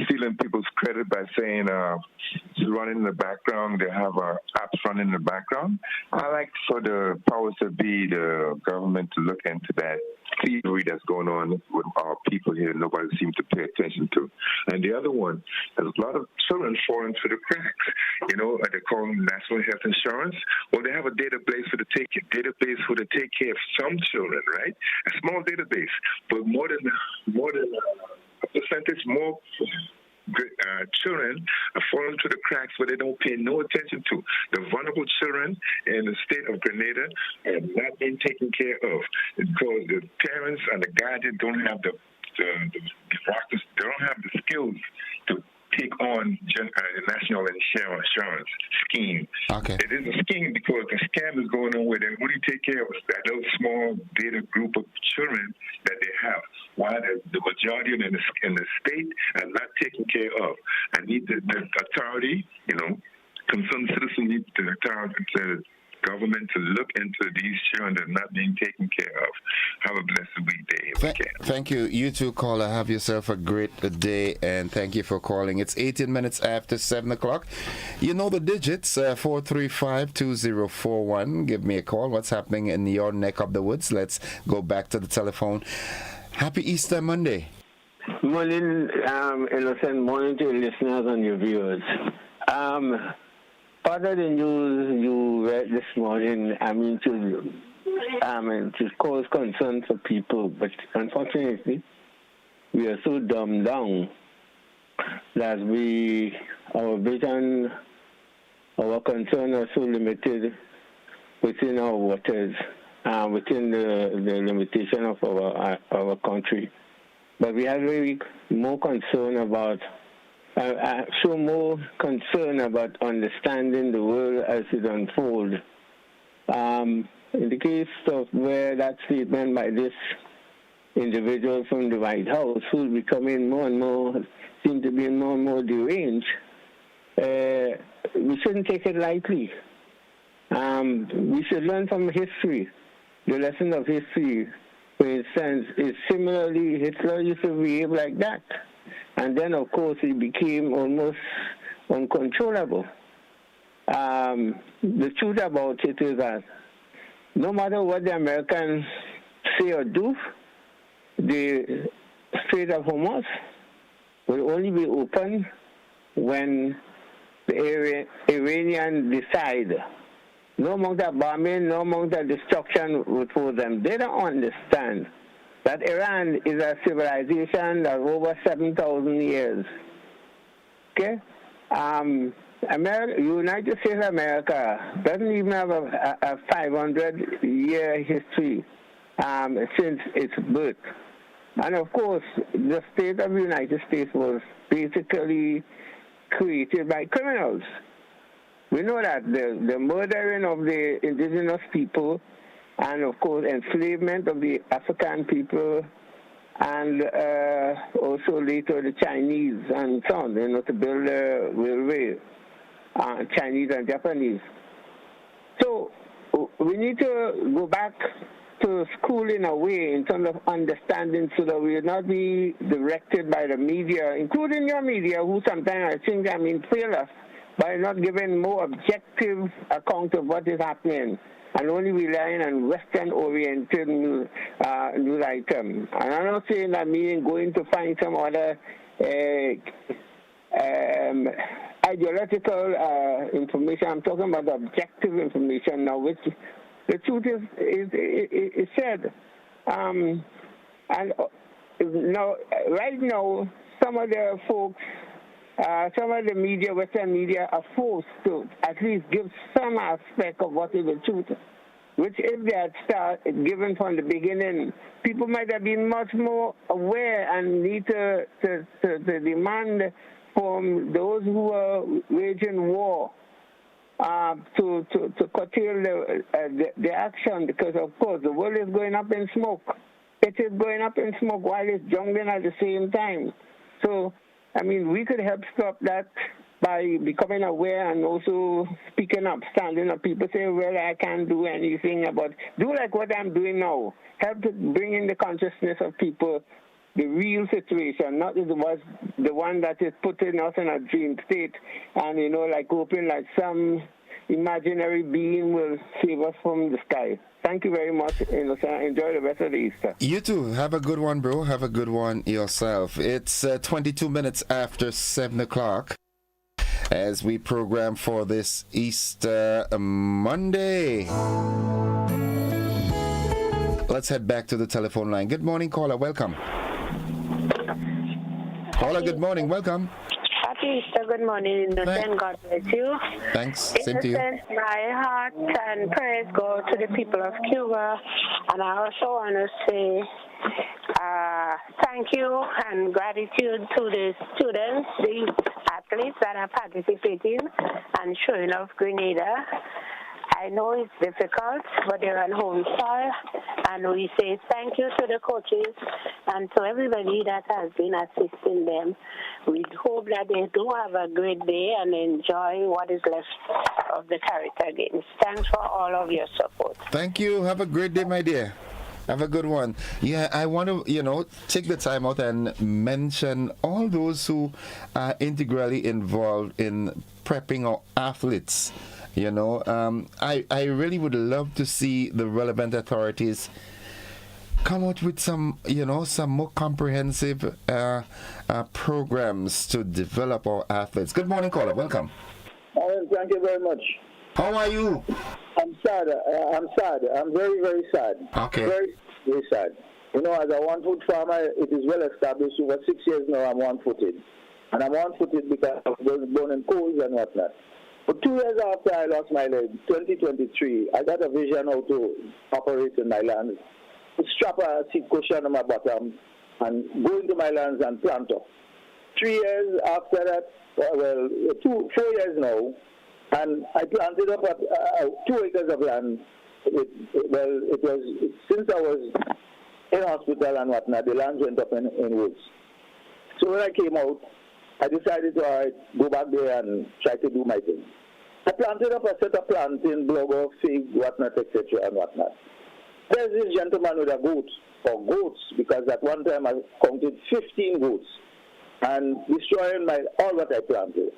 stealing people's credit by saying it's running in the background, they have apps running in the background. I like for the powers to be, the government, to look into that thievery that's going on with our people here nobody seems to pay attention to. And the other one, there's a lot of children falling through the cracks. They call them National Health Insurance. Well, they have a database for the take care of some children, right? A small database, but more than a percentage more children are falling through the cracks where they don't pay no attention to. The vulnerable children in the state of Grenada are not being taken care of because the parents and the guardians don't have the skills to take on the national insurance scheme. Okay. It is a scheme because the scam is going on where they only take care of that little small data group of children that they have, while the majority in the state are not taken care of. I need the authority, concerned citizens need the authority to government to look into these children that are not being taken care of. Have a blessed weekday. Thank you. You too, caller. Have yourself a great day, and thank you for calling. It's 18 minutes after 7 o'clock. You know the digits, 435-2041. Give me a call. What's happening in your neck of the woods? Let's go back to the telephone. Happy Easter Monday. Morning, innocent morning to your listeners and your viewers. Part of the news you read this morning, to cause concern for people, but unfortunately, we are so dumbed down that our vision, our concern are so limited within our waters, within the limitation of our country. But we have more concern about understanding the world as it unfolds. In the case of where that statement by this individual from the White House, who's becoming seem to be more and more deranged, we shouldn't take it lightly. We should learn from history. The lesson of history, for instance, is similarly Hitler used to behave like that. And then, of course, he became almost uncontrollable. The truth about it is that no matter what the Americans say or do, Strait of Hormuz will only be open when the Iranians decide. No amount of bombing, no amount of destruction will force them. They don't understand that Iran is a civilization that's over 7,000 years. Okay? United States of America doesn't even have a 500-year history since its birth. And of course, the state of the United States was basically created by criminals. We know that the murdering of the indigenous people and, of course, enslavement of the African people and also later the Chinese and so on, to build a railway, Chinese and Japanese. So we need to go back to school in a way in terms of understanding so that we will not be directed by the media, including your media, who sometimes I think, fail us by not giving more objective account of what is happening and only relying on Western-oriented news items. And I'm not saying that meaning going to find some other ideological information. I'm talking about objective information now, which the truth is said. And now, right now, some of the folks, some of the media, Western media, are forced to at least give some aspect of what is the truth, which if they had started given from the beginning, people might have been much more aware and need to demand from those who are waging war to curtail the action, because of course the world is going up in smoke. It is going up in smoke while it's jumping at the same time. So, we could help stop that by becoming aware and also speaking up, standing up. People say, well, I can't do anything do like what I'm doing now. Help to bring in the consciousness of people the real situation, not the one that is putting us in a dream state and, hoping like some imaginary being will save us from the sky. Thank you very much. Enjoy the rest of the Easter. You too. Have a good one, bro. Have a good one yourself. It's 22 minutes after 7 o'clock as we program for this Easter Monday. Let's head back to the telephone line. Good morning, caller. Welcome. Caller, good morning. Welcome. Happy Easter. Good morning, Innocent. God bless you. Thanks. Same to you. My heart and prayers go to the people of Cuba. And I also want to say thank you and gratitude to the students, the athletes that are participating and showing off Grenada. I know it's difficult, but they're on home soil, and we say thank you to the coaches and to everybody that has been assisting them. We hope that they do have a great day and enjoy what is left of the character games. Thanks for all of your support. Thank you. Have a great day, my dear. Have a good one. Yeah, I want to, take the time out and mention all those who are integrally involved in prepping our athletes. I really would love to see the relevant authorities come out with some more comprehensive programs to develop our athletes. Good morning, caller. Welcome. Thank you very much. How are you? I'm sad. I'm very, very sad. Okay. Very, very sad. As a one-foot farmer, it is well established. Over 6 years now, I'm one-footed. And I'm one-footed because I was born in coals and whatnot. But 2 years after I lost my leg, 2023, I got a vision how to operate in my land. Strap a seat cushion on my bottom and go into my lands and plant up. 3 years after that, 4 years now, and I planted up 2 acres of land. Since I was in hospital and whatnot, the land went up in woods. So when I came out, I decided to go back there and try to do my thing. I planted up a set of planting, blogger, fig, whatnot, etc. and whatnot. There's this gentleman with a goat, or goats, because at one time I counted 15 goats, and destroying all what I planted.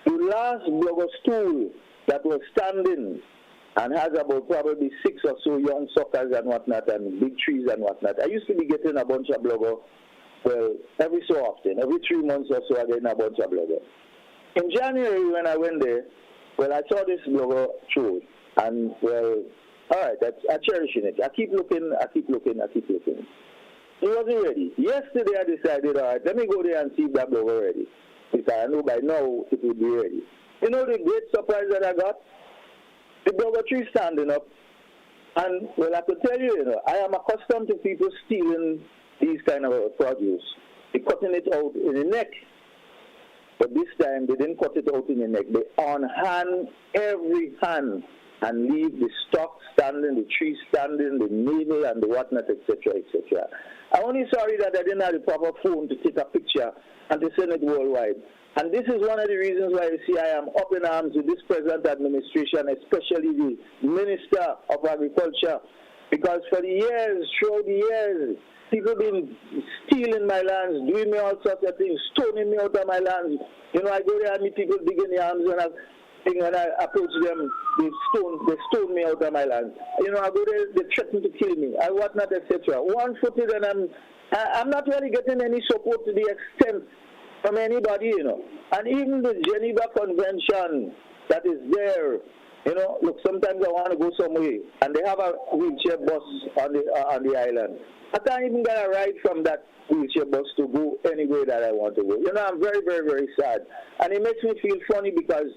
The last blogger stool that was standing and has about probably 6 or so young suckers and whatnot and big trees and whatnot. I used to be getting a bunch of blogger, well, every so often, every 3 months or so I get a bunch of blogger. In January when I went there, well, I saw this blogger through it, and well, all right, I'm cherishing it. I keep looking. He wasn't ready. Yesterday I decided, all right, let me go there and see if that blogger ready. Because I know by now it will be ready. You know the great surprise that I got? The blogger tree standing up. And, well, I could tell you, I am accustomed to people stealing these kind of produce. They're cutting it out in the neck. But this time, they didn't cut it out in the neck. They on-hand every hand and leave the stalk standing, the tree standing, the needle and the whatnot, etc., etc. I'm only sorry that I didn't have the proper phone to take a picture and to send it worldwide. And this is one of the reasons why you see I am up in arms with this present administration, especially the Minister of Agriculture, because for the years, throughout the years, people been stealing my lands, doing me all sorts of things, stoning me out of my lands. You know, I go there and meet people digging the arms when I approach them, they stone me out of my land. You know, I go there, they threaten to kill me, I whatnot, etc. One-footed, and I'm not really getting any support to the extent from anybody, you know. And even the Geneva Convention that is there, you know, look, sometimes I want to go somewhere, and they have a wheelchair bus on the island. I can't even get a ride from that wheelchair bus to go anywhere that I want to go. You know, I'm very, very, very sad. And it makes me feel funny because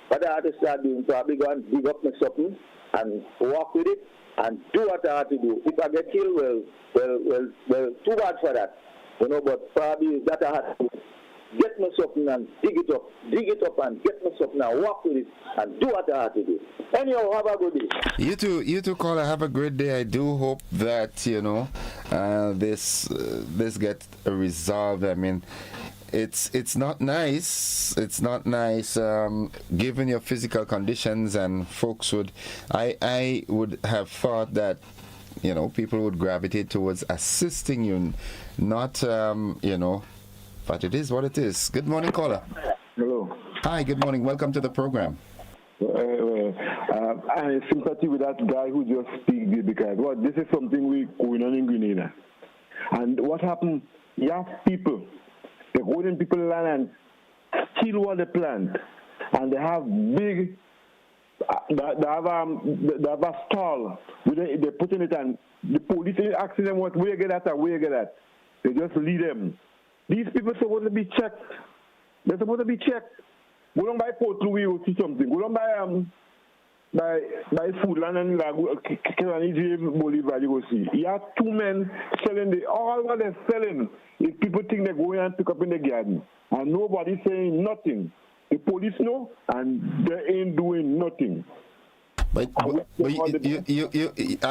what I have to start doing, probably go and dig up my something and walk with it and do what I have to do. If I get killed, well, too bad for that. You know, but probably that I have to get me something and dig it up and get me something and walk with it and do what I have to do. Anyhow, have a good day. You too, caller. Have a great day. I do hope that, you know, this gets resolved. I mean, it's not nice. It's not nice given your physical conditions, and folks I would have thought that, you know, people would gravitate towards assisting you, not you know, but it is what it is. Good morning, caller. Hello. Hi, good morning. Welcome to the program. I have sympathy with that guy who just speak there, because this is something we going on in Grenada. And what happened, you have people, they go in people's land and steal what they plant. And they have big, they have a stall, they put in it, and the police is asking them where you get that or where you get that. They just lead them. These people are supposed to be checked. They're supposed to be checked. Go down by Port Louis or see something. Go down by Foodland and Bolivar, you go see. You have 2 men selling all what they're selling is people think they're going and pick up in the garden. And nobody's saying nothing. The police know, and they ain't doing nothing. But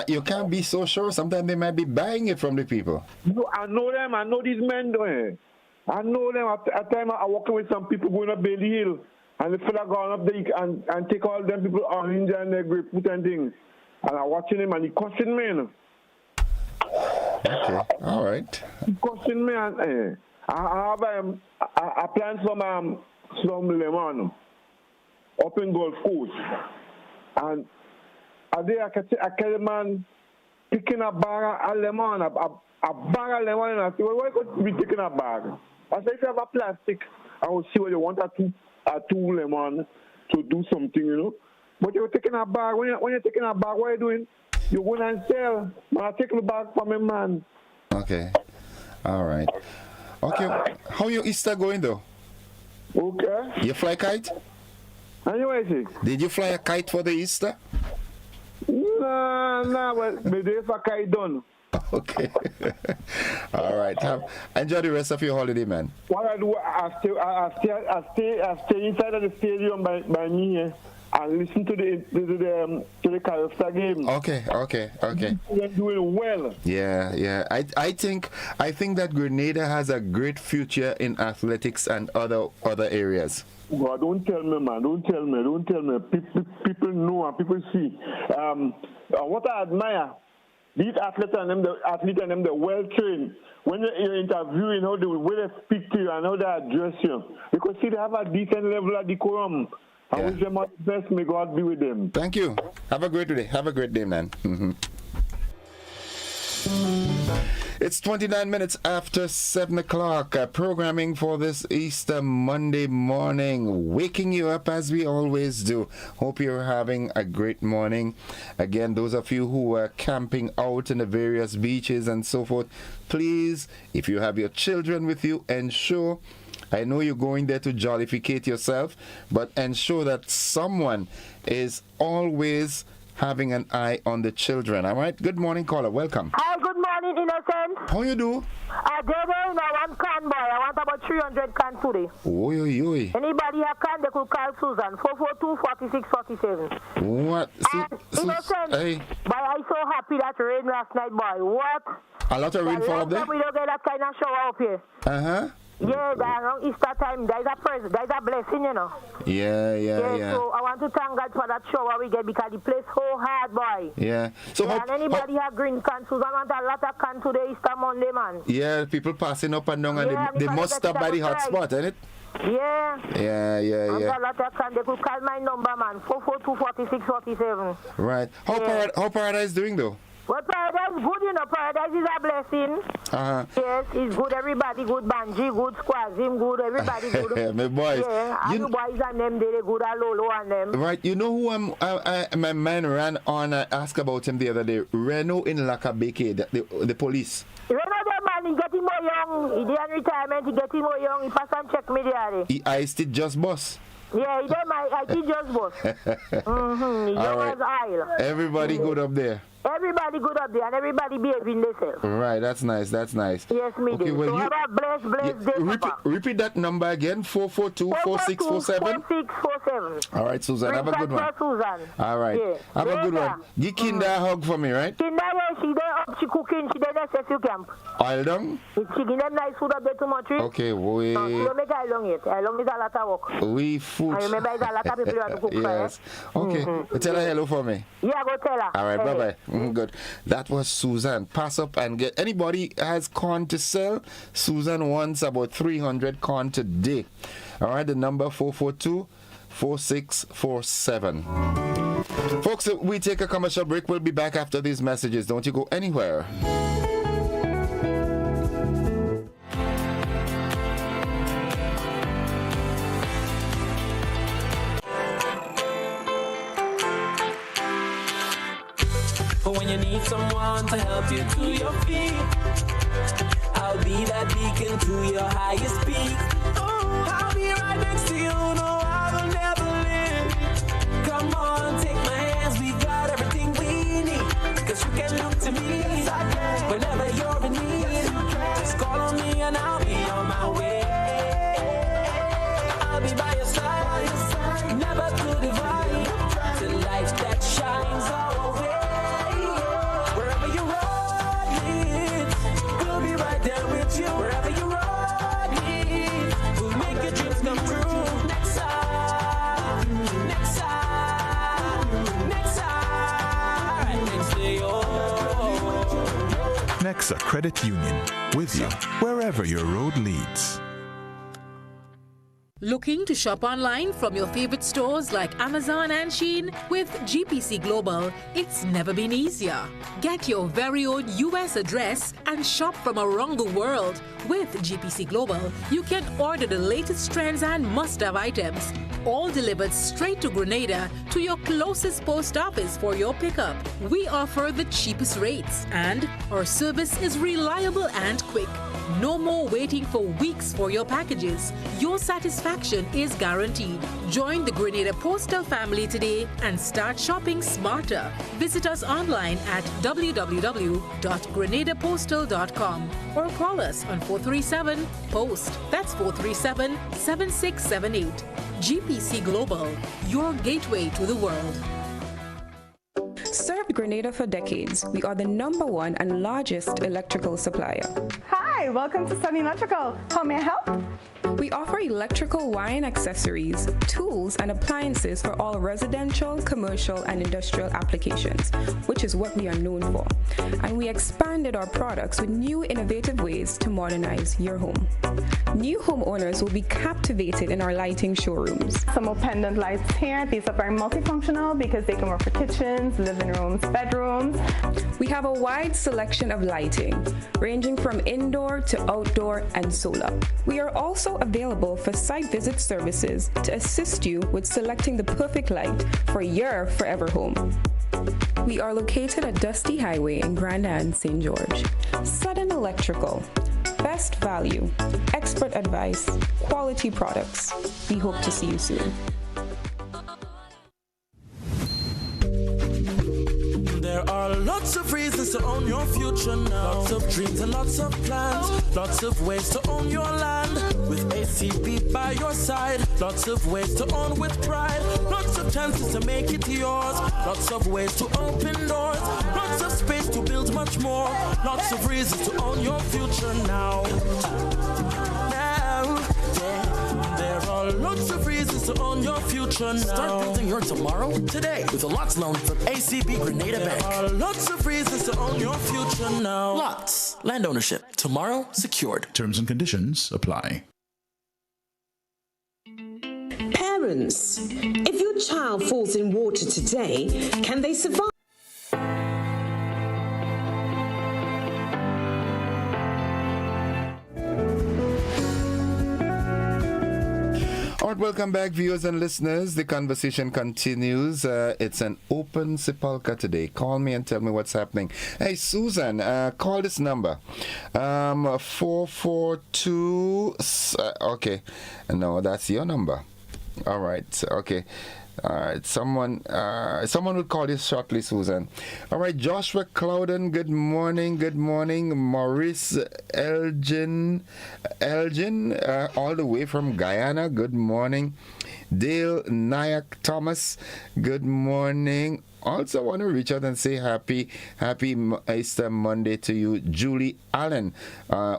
you can't be so sure. Sometimes they might be buying it from the people. No, I know them. I know these men doing. I know them. At time I walking with some people going up Bailey Hill, and the fella gone up there and take all them people orange and their grapefruit and things. And I watching him, and he cussing me. Okay, all right. He cussing me, and I plant some lemon up in Gulf Coast. And I catch a man picking a bag of lemon, a bag of lemon, and I say, well, why could you be taking a bag? I say, if you have a plastic, I will see whether you want a two lemon to do something, you know. But you're taking a bag. When you're taking a bag, what are you doing? You're going and sell. Man, I take the bag from a man. Okay. All right. Okay. How your Easter going, though? Okay. You fly kite? Anyway, did you fly a kite for the Easter? No, but the day for kite done. Okay. All right. Enjoy the rest of your holiday, man. What I do, I stay inside of the stadium by me here and listen to the Carolina game. Okay. They're doing well. Yeah. I think that Grenada has a great future in athletics and other areas. God, don't tell me, man. Don't tell me. People know and people see. What I admire, these athletes and them, they're well trained. When you're interviewing, how they speak to you and how they address you. Because see, they have a decent level of decorum. I wish them all the best. May God be with them. Thank you. Have a great day. Have a great day, man. It's 29 minutes after 7 o'clock. Programming for this Easter Monday morning. Waking you up as we always do. Hope you're having a great morning. Again, those of you who are camping out in the various beaches and so forth, please, if you have your children with you, ensure, I know you're going there to jollificate yourself, but ensure that someone is always having an eye on the children. All right? Good morning, caller. Welcome. Hi, good morning, Innocent. How you do? I did in one can, boy. I want about 300 cans today. Oy, oy, oy. Anybody have can, they could call Susan. 442-4647. What? Innocent. Hey. Boy, I'm so happy that rain last night, boy. What? A lot of rain fall up there? We don't get that kind of shower up here. Uh-huh. Yeah, around Easter time, there's a blessing, you know. Yeah. So I want to thank God for that shower we get because the place so hard, boy. Yeah. So and anybody have green cans, Susan want a lot of cans today, Easter Monday, man. Yeah, people passing up and down and they must stop by the hot spot, ain't it? Yeah. Yeah. A lot of cans. They could call my number, man, 442-4647. Right. How Paradise doing, though? Well, Paradise is good, you know. Paradise is a blessing. Uh-huh. Yes, it's good. Everybody good. Banji good. Squazim good. Everybody good. My boys. Yeah, and the boys and them, they good. Lolo and them. Right. You know who my man ran on, I asked about him the other day. Reno in Lakabeke, the police. Reno, the man, he getting more young. He did in retirement. He getting more young. He pass and check me there. He iced it just boss. Yeah, he did I did just boss. Young as aisle. Everybody good up there. Everybody good up there and everybody behaving themselves. Right, that's nice. Yes, me do. Well, so have a blessed day, repeat that number again, 442-4647. 4647. All right, Susan, have a good one. Susan. All right, have a good one. Give Kinder a hug for me, right? Kinder, she there up, she cooking, she there SSU camp. Oil down? She give them nice food up there too much. Okay, we... No, she don't make I long yet. I long is a lot of work. We food. I remember it's a lot of people who have to cook yes. Okay, tell her hello for me. Yeah, go tell her. All right, bye-bye. Good. That was Susan. Pass up and get... Anybody has corn to sell? Susan wants about 300 corn today. All right, the number 442-4647. Folks, we take a commercial break. We'll be back after these messages. Don't you go anywhere. When you need someone to help you to your feet, I'll be that beacon to your highest peak. Oh, I'll be right next to you, no, I will never leave. Come on, take my hands, we got everything we need. Cause you can look to me whenever you're in need. Just call on me and I'll be on my way. I'll be by your side, never to divide. The light that shines our way. Wherever you run me, we'll make your dreams come true. Next time, next time, next time, next day, Nexa Credit Union, with you wherever your road leads. Looking to shop online from your favorite stores like Amazon and Shein? With GPC Global, it's never been easier. Get your very own US address and shop from around the world. With GPC Global, you can order the latest trends and must-have items, all delivered straight to Grenada to your closest post office for your pickup. We offer the cheapest rates, and our service is reliable and quick. No more waiting for weeks for your packages. Your satisfaction is guaranteed. Join the Grenada Postal family today and start shopping smarter. Visit us online at www.grenadapostal.com or call us on 437-POST. That's 437-7678. GPC Global, your gateway to the world. Served Grenada for decades, we are the #1 and largest electrical supplier. Hi, Hi, welcome to Sunny Electrical. How may I help? We offer electrical wiring accessories, tools, and appliances for all residential, commercial, and industrial applications, which is what we are known for. And we expanded our products with new innovative ways to modernize your home. New homeowners will be captivated in our lighting showrooms. Some more pendant lights here. These are very multifunctional because they can work for kitchens, living rooms, bedrooms. We have a wide selection of lighting, ranging from indoor to outdoor and solar. We are also available for site visit services to assist you with selecting the perfect light for your forever home. We are located at Dusty Highway in Grenada, St. George. Sudden Electrical. Best value, expert advice, quality products. We hope to see you soon. There are lots of reasons to own your future now. Lots of dreams and lots of plans. Lots of ways to own your land. With ACB by your side. Lots of ways to own with pride. Lots of chances to make it yours. Lots of ways to open doors. Lots of space to build much more. Lots of reasons to own your future now. There are lots of reasons to own your future now. Start building your tomorrow today with a Lots loan from ACB Grenada Bank. There are lots of reasons to own your future now. Lots. Land ownership. Tomorrow secured. Terms and conditions apply. Parents, if your child falls in water today, can they survive? All right, welcome back, viewers and listeners. The conversation continues. It's an open sepulchre today. Call me and tell me what's happening. Hey, Susan, call this number. 442... okay. No, that's your number. All right, okay. All right, someone will call you shortly, Susan. All right, Joshua Clouden, good morning. Good morning. Maurice Elgin, all the way from Guyana, good morning. Dale Nyack Thomas, good morning. Also want to reach out and say happy Easter Monday to you. Julie Allen,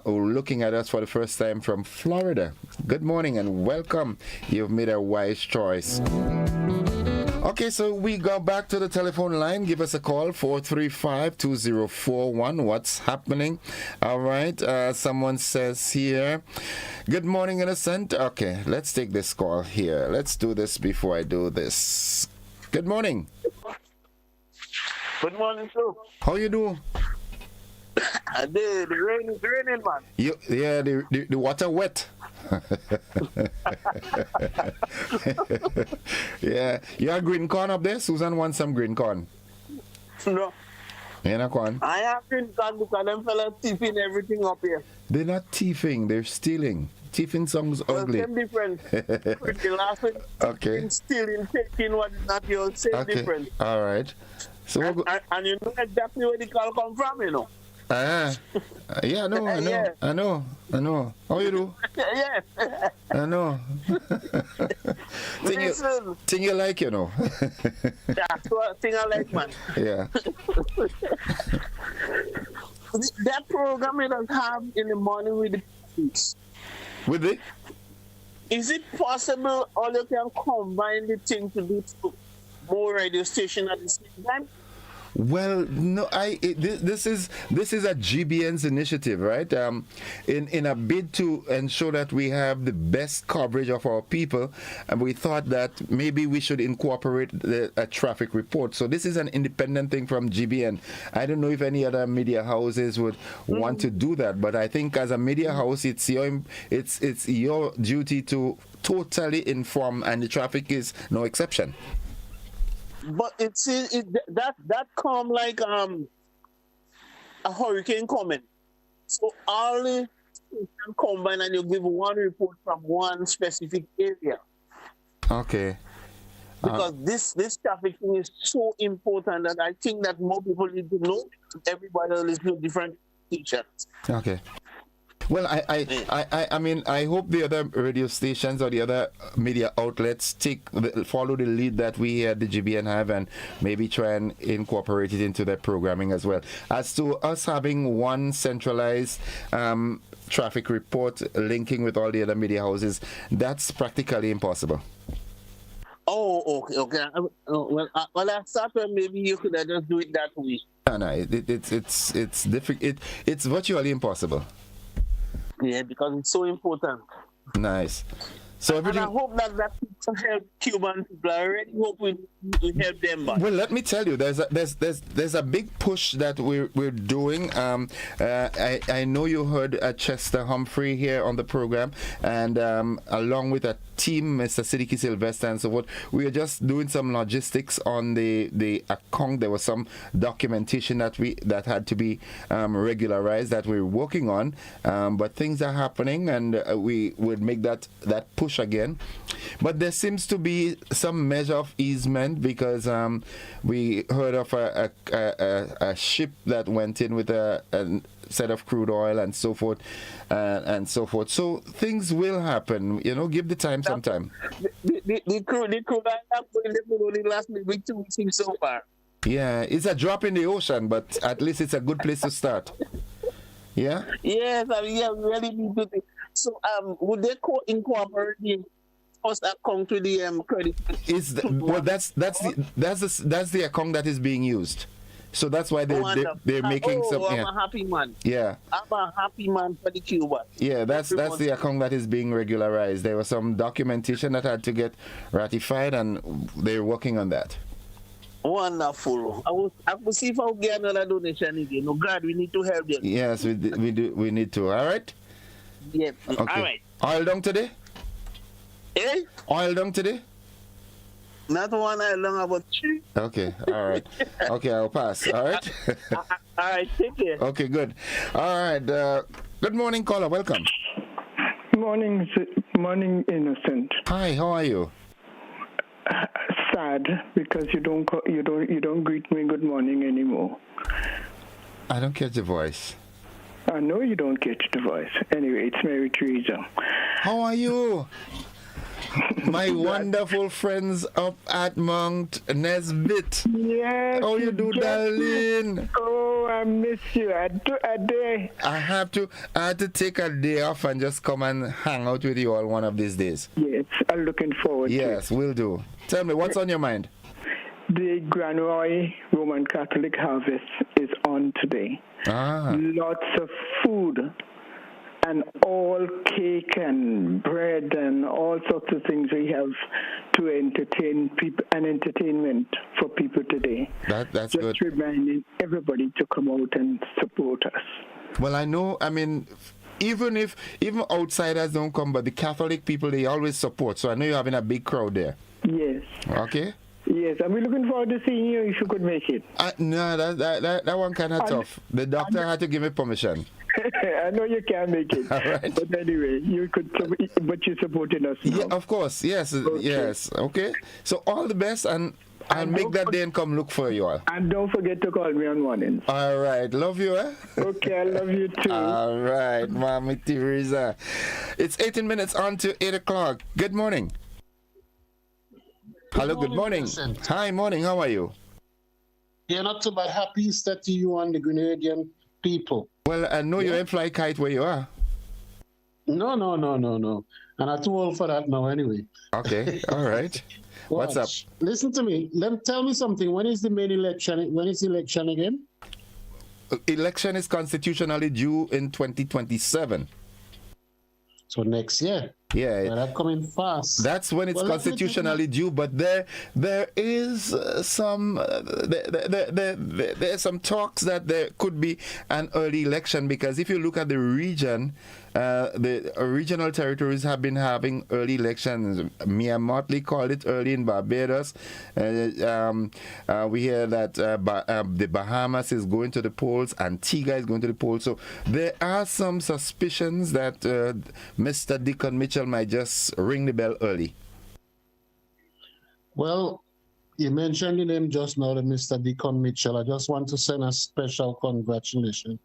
looking at us for the first time from Florida. Good morning and welcome. You've made a wise choice. Okay, so we go back to the telephone line. Give us a call, 435-2041. What's happening? All right, someone says here, good morning, Innocent. Okay, let's take this call here. Let's do this before I do this. Good morning. Good morning, sir. How you do? The rain is raining, man. The water wet. Yeah, you have green corn up there? Susan wants some green corn. No. You know corn? I have green corn because them fellas thieving everything up here. They're not thieving, they're stealing. Thieving sounds ugly. Same difference. Pretty laughing. Okay. Stealing, taking what is not yours. Same difference. All right. So and you know exactly where the call come from, you know. Yeah, I know. How you do? Yeah. I know. thing you like, you know. That's what thing I like, man. Yeah. That program we don't have in the morning with the police. With it? Is it possible or you can combine the thing to do more radio station at the same time? Well, no, this is a GBN's initiative, right? In a bid to ensure that we have the best coverage of our people, and we thought that maybe we should incorporate a traffic report. So this is an independent thing from GBN. I don't know if any other media houses would want to do that, but I think as a media house, it's your duty to totally inform, and the traffic is no exception. But that come like a hurricane coming. So all the can combine and you give one report from one specific area. Okay. Because this trafficking is so important that I think that more people need to know. Everybody listens to different teachers. Okay. Well, I mean, I hope the other radio stations or the other media outlets follow the lead that we at the GBN have, and maybe try and incorporate it into their programming as well. As to us having one centralized traffic report linking with all the other media houses, that's practically impossible. Oh, okay. Well, I thought maybe you could have just do it that way. No, it's difficult. It's virtually impossible. Yeah, because it's so important. Nice. So everything. And I hope that will help Cuban people. I really hope we help them back. Well, let me tell you, there's a big push that we're doing. I know you heard Chester Humphrey here on the program, and along with a team, Mr. Siddiqui Sylvester and so forth, we are just doing some logistics on the account. There was some documentation that had to be regularized that we're working on, but things are happening, and we would make that push again. But there seems to be some measure of easement, because we heard of a ship that went in with a set of crude oil and so forth, So things will happen. Give the time some time. The crude oil only last maybe 2 weeks so far. Yeah, it's a drop in the ocean, but at least it's a good place to start. Yeah. Yes, I mean, we really need to think. So, would they incorporate the first account to the credit? That's the account that is being used. So that's why they're making some. I'm a happy man. Yeah. I'm a happy man for the Cuba. Yeah, that's the account that is being regularized. There was some documentation that had to get ratified, and they're working on that. Wonderful. I will see if I'll get another donation again. Oh God, we need to help them. Yes, we do. We need to. All right. Yep. Okay. All right. Oil down today? Eh? Oil down today? Not one oil down, about 3. Okay. All right. Okay, I'll pass. All right. All right. Take care. Okay. Good. All right. Good morning, caller. Welcome. Morning, Innocent. Hi. How are you? Sad because you don't greet me good morning anymore. I don't catch the voice. I know you don't catch the voice. Anyway, it's Mary Teresa. How are you? My wonderful friends up at Mount Nesbitt. Yes. How you do, darling? Oh, I miss you. A day. I had to take a day off and just come and hang out with you all one of these days. Yes, I'm looking forward to it. Yes, we'll do. Tell me, what's on your mind? The Grenada Roman Catholic harvest is on today. Lots of food and all cake and bread and all sorts of things we have to entertain people and entertainment for people today. That's good. Just reminding everybody to come out and support us. Well, I know, even outsiders don't come, but the Catholic people, they always support. So I know you're having a big crowd there. Yes. Okay. Yes, I'm looking forward to seeing you if you could make it. No, that one kind of tough. The doctor had to give me permission. I know you can't make it. All right. But anyway, but you're supporting us now. Yeah, of course. Yes, okay. Yes. Okay. So all the best, and I'll make that day and come look for you all. And don't forget to call me on mornings. All right. Love you, eh? Okay, I love you too. All right, Mommy Teresa. It's 18 minutes on to 8 o'clock. Good morning. Hello, good morning. Hi, morning. How are you? Yeah, not too bad. Happy Easter to you and the Grenadian people. Well, I know you're in fly kite where you are. No. And I'm too old for that now anyway. Okay, all right. What's up? Listen to me. Tell me something. When is the main election? When is the election again? Election is constitutionally due in 2027. So next year. Yeah, that's coming fast. That's when it's constitutionally due. But there is some there's some talks that there could be an early election, because if you look at the region, the regional territories have been having early elections. Mia Motley called it early in Barbados. We hear that the Bahamas is going to the polls, Antigua is going to the polls. So there are some suspicions that Mr. Deacon Mitchell might just ring the bell early. Well, you mentioned the name just now, Mr. Deacon Mitchell. I just want to send a special congratulations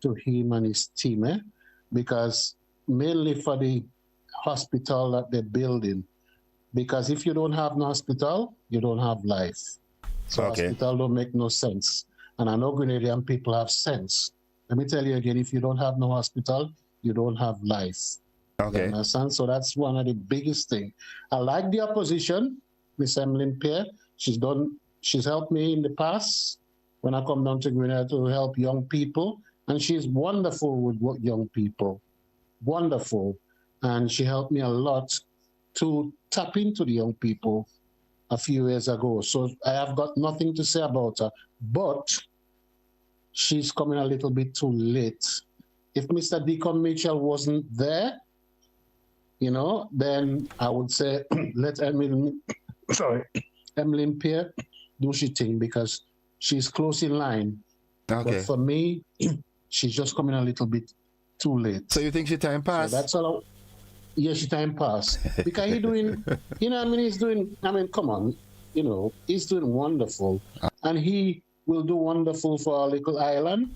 to him and his team. because mainly for the hospital that they're building. Because if you don't have no hospital, you don't have life. So hospital don't make no sense. And I know Grenadian people have sense. Let me tell you again, if you don't have no hospital, you don't have life. Okay. You understand? So that's one of the biggest things. I like the opposition, Miss Emmeline Pierre. She's helped me in the past when I come down to Grenada to help young people. And she's wonderful with young people. Wonderful. And she helped me a lot to tap into the young people a few years ago. So I have got nothing to say about her, but she's coming a little bit too late. If Mr. Deacon Mitchell wasn't there, then I would say let Emmeline Pierre do she thing, because she's close in line. Okay. But for me, she's just coming a little bit too late. So you think she time passed? So that's all. Yeah, she time passed. Because he's doing, come on, he's doing wonderful. And he will do wonderful for our little island.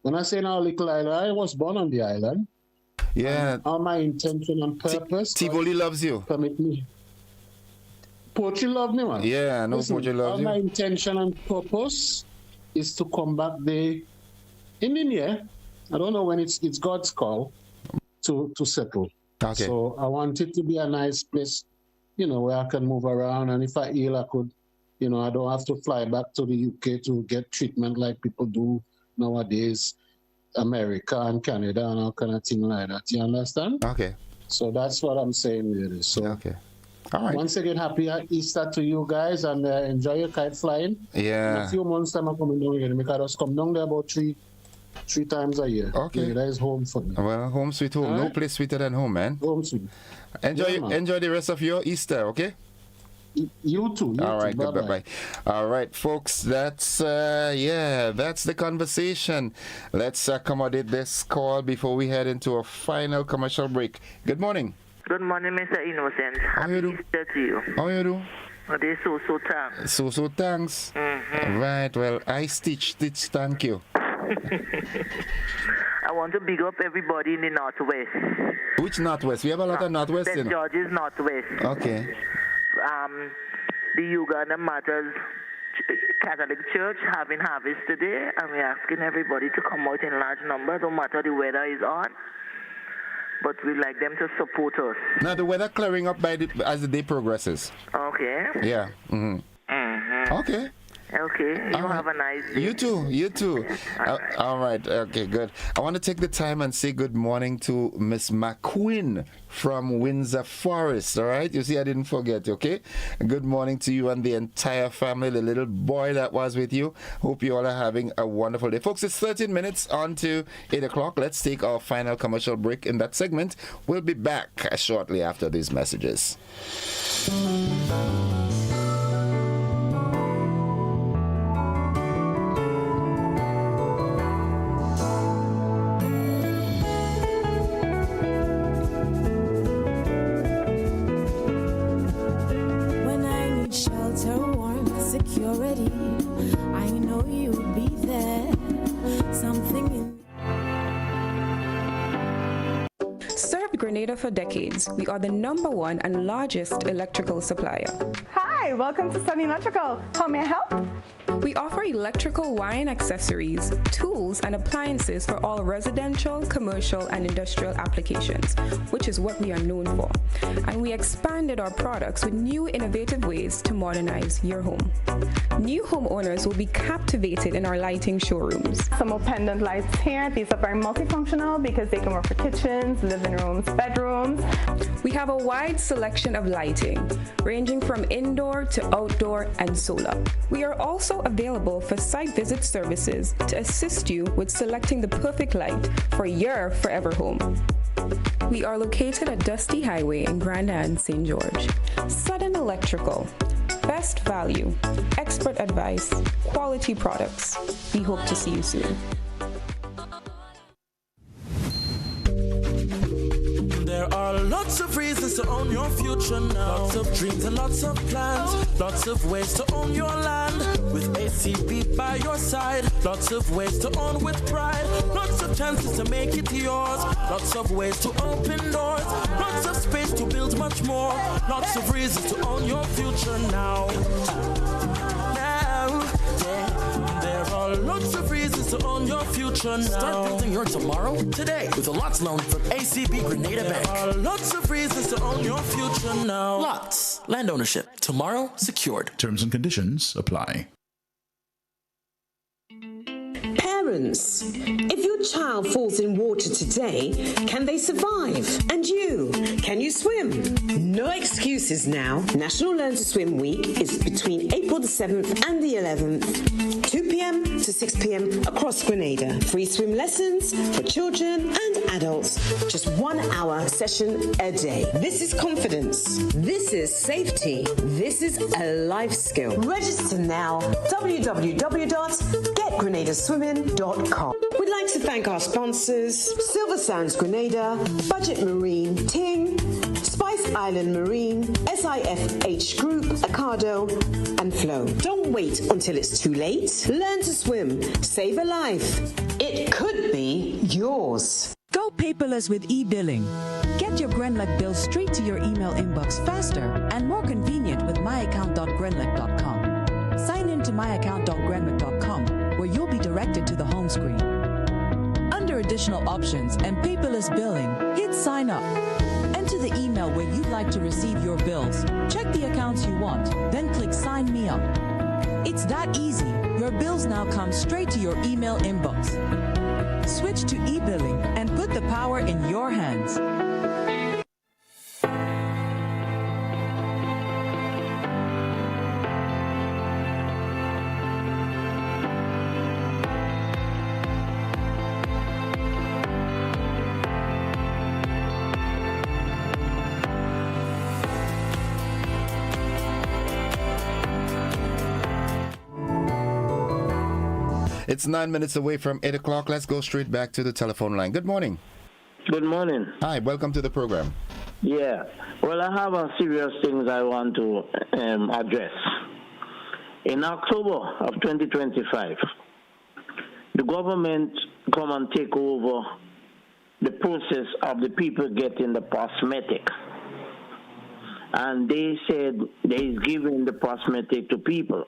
When I say our little island, I was born on the island. Yeah. All my intention and purpose. Tivoli loves you. Permit me. Portugal love me, man. Yeah, I know Portugal loves you. All my intention and purpose is to come back there in the year. I don't know when it's God's call to settle. Okay. So I want it to be a nice place, where I can move around. And if I ill, I could, I don't have to fly back to the UK to get treatment like people do nowadays, America and Canada and all kind of thing like that. You understand? Okay. So that's what I'm saying really. So okay. All right. Once again, happy Easter to you guys, and enjoy your kite flying. Yeah. In a few months' time, I'm coming down again, because I just come down there about three times a year. Okay. That is home for me. Well, home sweet home. No place sweeter than home, man. Home sweet. Enjoy the rest of your Easter, okay? You too. All right, good. Bye-bye. All right, folks, that's the conversation. Let's accommodate this call before we head into a final commercial break. Good morning. Good morning, Mr. Innocent. How you do? Easter to you. How you do? They so thanks. So thanks. Mm-hmm. Right, well, I stitch, thank you. I want to big up everybody in the Northwest. Which Northwest? We have a lot of Northwest. St. George's Northwest. Okay. The Uganda Matters Catholic Church having harvest today, and we're asking everybody to come out in large numbers, no matter the weather is on. But we'd like them to support us. Now the weather clearing up as the day progresses. Okay. Yeah. Mm-hmm. Mm-hmm. Okay. Okay. You have a nice day. You too. All right. Okay, good. I want to take the time and say good morning to Miss McQueen from Windsor Forest. All right. You see, I didn't forget. Okay. Good morning to you and the entire family. The little boy that was with you. Hope you all are having a wonderful day, folks. It's 13 minutes on to 8 o'clock. Let's take our final commercial break in that segment. We'll be back shortly after these messages. Security, I know you'll be there. Something in Served Grenada for decades. We are the #1 and largest electrical supplier. Hi, welcome to Sunny Electrical. How may I help? We offer electrical wire accessories, tools, and appliances for all residential, commercial, and industrial applications, which is what we are known for. And we expanded our products with new innovative ways to modernize your home. New homeowners will be captivated in our lighting showrooms. Some more pendant lights here. These are very multifunctional because they can work for kitchens, living rooms, bedrooms. We have a wide selection of lighting, ranging from indoor to outdoor and solar. We are also available for site visit services to assist you with selecting the perfect light for your forever home. We are located at Dusty Highway in Grenada and St. George. Sudden Electrical. Best value, expert advice, quality products. We hope to see you soon. There are lots of reasons to own your future now. Lots of dreams and lots of plans. Lots of ways to own your land. With ACB by your side. Lots of ways to own with pride. Lots of chances to make it yours. Lots of ways to open doors. Lots of space to build much more. Lots of reasons to own your future now. There are lots of reasons to own your future now. Start building your tomorrow today with a Lots loan from ACB Grenada Bank. There are lots of reasons to own your future now. Lots. Land ownership. Tomorrow secured. Terms and conditions apply. Parents, if your child falls in water today, can they survive? And you, can you swim? No excuses now. National Learn to Swim Week is between April the 7th and the 11th, 2 p.m. to 6 p.m. across Grenada. Free swim lessons for children and adults. Just 1 hour session a day. This is confidence. This is safety. This is a life skill. Register now. www.getgrenadaswimming.com. We'd like to thank our sponsors, Silver Sands Grenada, Budget Marine, Ting, Spice Island Marine, SIFH Group, Acado, and Flow. Don't wait until it's too late. Learn to swim. Save a life. It could be yours. Go paperless with e-billing. Get your Grenlec bills straight to your email inbox faster and more convenient with myaccount.grenlec.com. Sign in to myaccount.grenlec.com where you'll be directed to the home screen. Under additional options and paperless billing, hit sign up. Enter the email where you'd like to receive your bills. Check the accounts you want, then click sign me up. It's that easy. Your bills now come straight to your email inbox. Switch to e-billing and put the power in your hands. It's 9 minutes away from 8 o'clock. Let's go straight back to the telephone line. Good morning. Good morning. Hi, welcome to the program. Yeah. Well, I have a serious things I want to address. In October of 2025, the government come and take over the process of the people getting the cosmetic. And they said they is giving the cosmetic to people.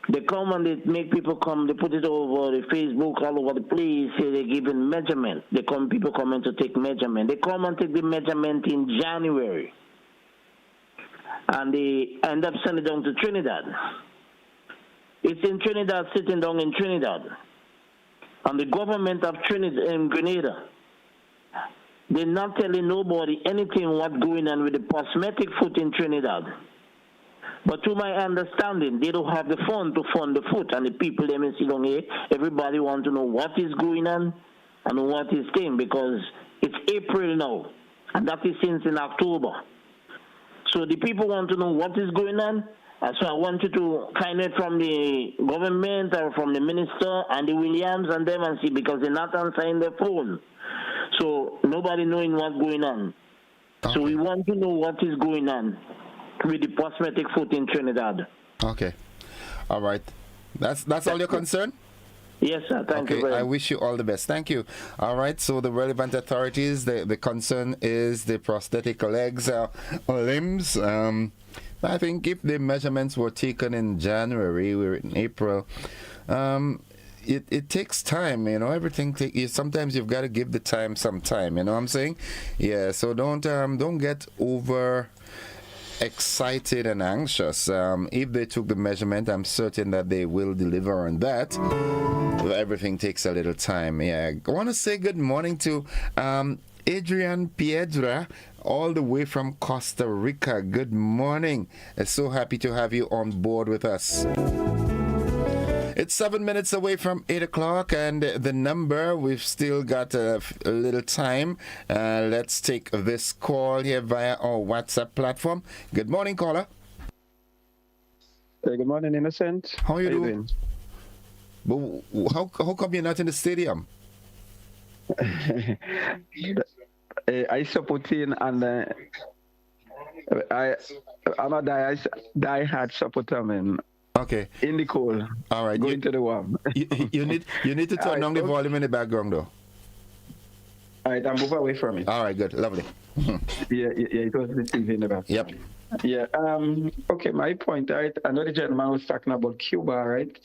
They come and they make people come, they put it over the Facebook all over the place, say they're giving measurement. People coming to take measurement. They come and take the measurement in January. And they end up sending it down to Trinidad. It's in Trinidad, sitting down in Trinidad. And the government of Trinidad and Grenada, they're not telling nobody anything what's going on with the cosmetic food in Trinidad. But to my understanding, they don't have the fund to fund the food, and the people them in Silong here, everybody want to know what is going on and what is thing, because it's April now, and that is since in October. So the people want to know what is going on, and so I want you to kind of from the government or from the minister and the Williams and them and see, because they're not answering their phone. So nobody knowing what's going on. Okay. So we want to know what is going on with the cosmetic food in Trinidad. Okay. All right. That's all your concern? Yes, sir. Thank you very much. I wish you all the best. Thank you. All right. So the relevant authorities, the concern is the prosthetic legs or limbs. I think if the measurements were taken in January, we're in April, it takes time, you know. Everything sometimes you've got to give the time some time, you know what I'm saying? Yeah, so don't get over excited and anxious. If they took the measurement, I'm certain that they will deliver on that. Everything takes a little time. Yeah, I want to say good morning to Adrian Piedra, all the way from Costa Rica. Good morning. I'm so happy to have you on board with us. It's 7 minutes away from 8 o'clock, and the number, we've still got a little time. Let's take this call here via our WhatsApp platform. Good morning, caller. Hey, good morning, Innocent. How are you doing? But how come you're not in the stadium? I support him, and I'm a die-hard supporter, man. Okay. In the cold. All right. Going to the warm. you need to turn down the volume in the background, though. All right, I'm move away from it. All right, good. Lovely. yeah, it was the TV in the back. Yep. Yeah. Okay, my point, right? I know the gentleman was talking about Cuba, right?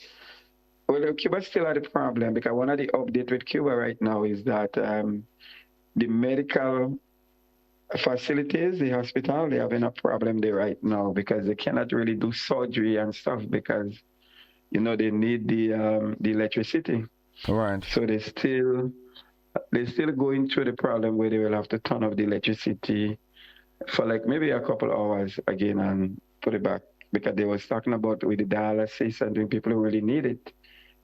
Well, Cuba still had a problem because one of the updates with Cuba right now is that the medical facilities, the hospital, they're having a problem there right now because they cannot really do surgery and stuff because, they need the electricity. Right. So they're still going through the problem where they will have to turn off the electricity for like maybe a couple hours again and put it back because they was talking about with the dialysis and doing people who really need it,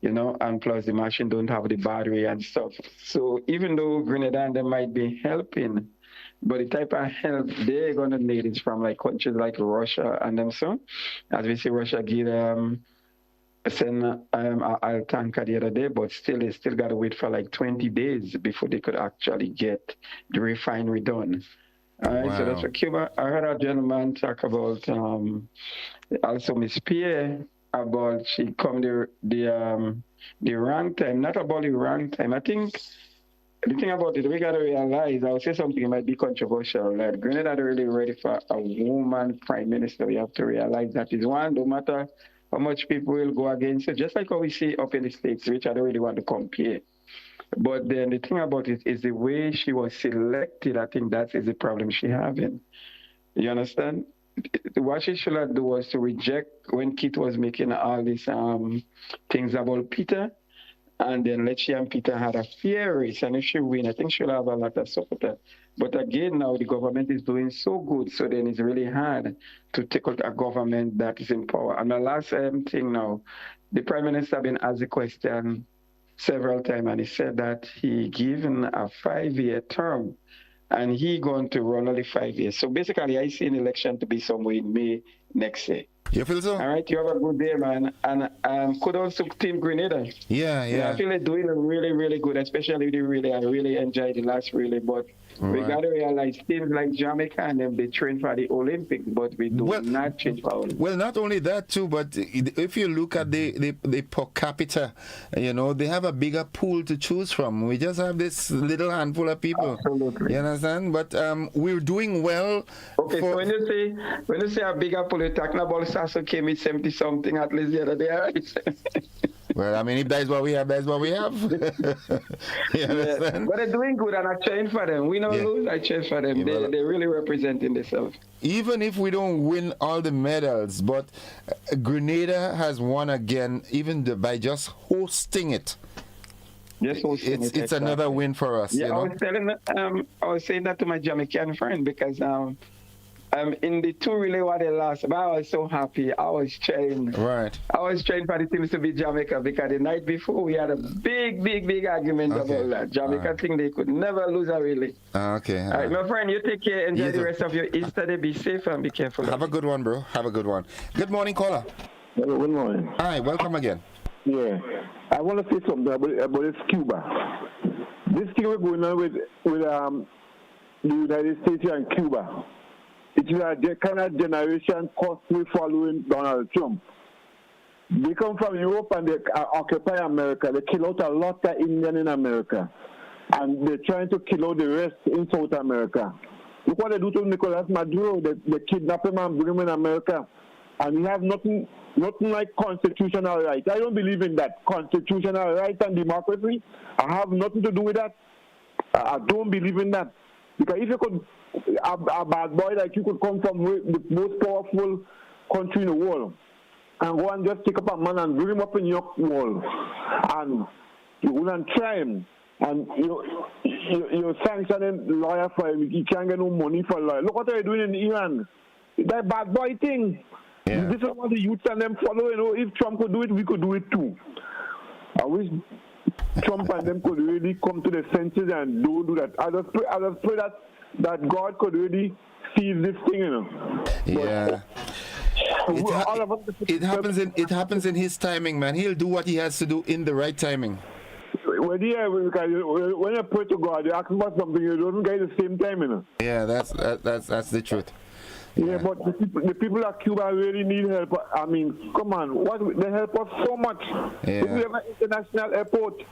and plus the machine don't have the battery and stuff. So even though Grenada and them might be helping, but the type of help they're going to need is from like countries like Russia and them. So as we see, Russia send a tanker the other day, but they still got to wait for like 20 days before they could actually get the refinery done. All right, wow. So that's what Cuba. I heard a gentleman talk about also Miss Pierre about she come the wrong time, not about the wrong time. I think the thing about it, we got to realize, I'll say something that might be controversial, that Grenada is really ready for a woman prime minister. We have to realize that is one, no matter how much people will go against it, just like what we see up in the States, which I don't really want to compare. But then the thing about it is the way she was selected, I think that is the problem she having. You understand? What she should have done was to reject when Kit was making all these things about Peter, and then let she and Peter had a fair race, and if she win, I think she'll have a lot of support. But again, now the government is doing so good, so then it's really hard to take out a government that is in power. And the last thing now, the Prime Minister been asked the question several times, and he said that he given a 5-year term, and he going to run only 5 years. So basically, I see an election to be somewhere in May next year. You feel so? All right, you have a good day, man. And kudos to Team Grenada. Yeah. I feel they're doing really, really good, especially the relay. I really enjoyed the last relay, but we got to realize teams like Jamaica and them, they train for the Olympics, but we do not train for Olympics. Well, not only that too, but if you look at the per capita, they have a bigger pool to choose from. We just have this little handful of people. Absolutely. You understand? But we're doing well. Okay, so when you say a bigger pool, you're talking about Sasso came in 70-something at least the other day, right? Well, I mean, if that's what we have, that's what we have. You understand? But they're doing good, and I cheer for them. We know lose, I cheer for them. They're really representing themselves. Even if we don't win all the medals, but Grenada has won again, even by just hosting it. Just hosting it. It's another win for us. Yeah, I was saying that to my Jamaican friend because in the 2 relay what they lost, but I was so happy. I was cheering. Right. I was cheering for the teams to beat Jamaica because the night before we had a big argument about that. Jamaica think they could never lose a relay. Okay. All right, my friend, you take care. Enjoy the rest of your Easter day. Be safe and be careful. Have a good one, bro. Have a good one. Good morning, caller. Hello, good morning. Hi, welcome again. Yeah. I want to say something about this Cuba. This thing we're going on with the United States and Cuba. It's a kind of generation costly following Donald Trump. They come from Europe and they occupy America. They kill out a lot of Indians in America. And they're trying to kill out the rest in South America. Look what they do to Nicolas Maduro. They kidnap him and bring him in America. And he have nothing like constitutional right. I don't believe in that. Constitutional right and democracy, I have nothing to do with that. I don't believe in that. Because if you could, a bad boy like you could come from the most powerful country in the world and go and just take up a man and bring him up in your wall and you wouldn't try him and you're sanctioning lawyer for him. You can't get no money for a lawyer. Look what they're doing in Iran. That bad boy thing. Yeah. This is what the youth and them follow. If Trump could do it, we could do it too. I wish Trump and them could really come to the senses and don't do that. I just pray that God could really seize this thing, Yeah. It happens in His timing, man. He'll do what He has to do in the right timing. When you pray to God, you ask for something, you don't get the same time, Yeah, that's the truth. Yeah, but the people of Cuba really need help. I mean, come on, they help us so much. Yeah. If we have an international airport,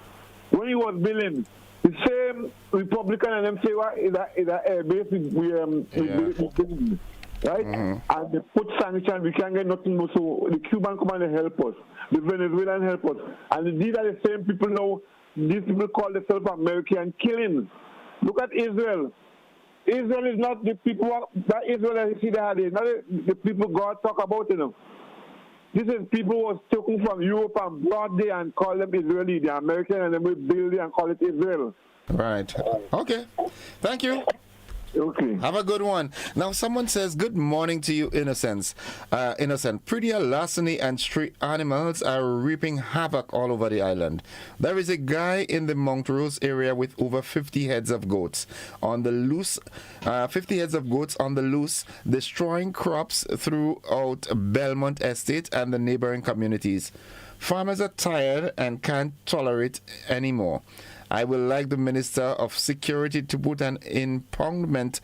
when he was building, the same Republican and them say, what is that air base we building, right? And they put sanctions, we can't get nothing more. So the Cuban come and help us. The Venezuelan help us. And these are the same people now, these people call themselves American killing. Look at Israel. Israel is not the people that Israel that you see there. Not the people God talk about, you know. This is people who was taken from Europe and brought there and call them Israeli, the American, and then we build it and call it Israel. Right. Okay. Thank you. Okay. Have a good one. Now, someone says, good morning to you, Innocent. Pretty larceny and street animals are reaping havoc all over the island. There is a guy in the Montrose area with over 50 heads of goats on the loose, destroying crops throughout Belmont Estate and the neighboring communities. Farmers are tired and can't tolerate anymore. I would like the Minister of Security to put an impoundment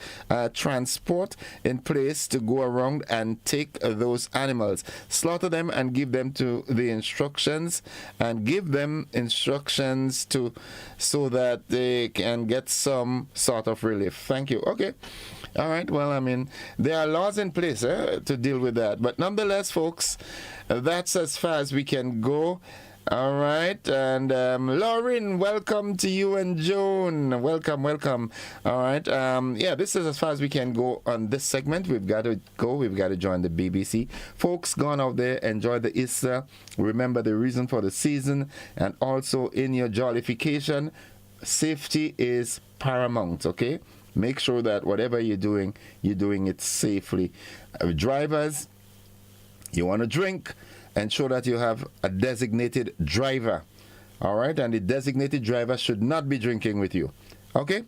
transport in place to go around and take those animals, slaughter them and give them to the instructions so that they can get some sort of relief. Thank you. Okay. All right. Well, I mean, there are laws in place to deal with that. But nonetheless, folks, that's as far as we can go. All right, and Lauren, welcome to you, and Joan, welcome. All right, this is as far as we can go on this segment. We've got to go. We've got to join the BBC. Folks, go on out there, enjoy the Easter. Remember the reason for the season, and also in your jollification, safety is paramount, okay? Make sure that whatever you're doing it safely. Drivers, you want to drink, ensure that you have a designated driver. All right, and the designated driver should not be drinking with you. Okay,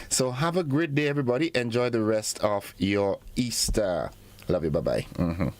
so have a great day, everybody. Enjoy the rest of your Easter. Love you. Bye-bye.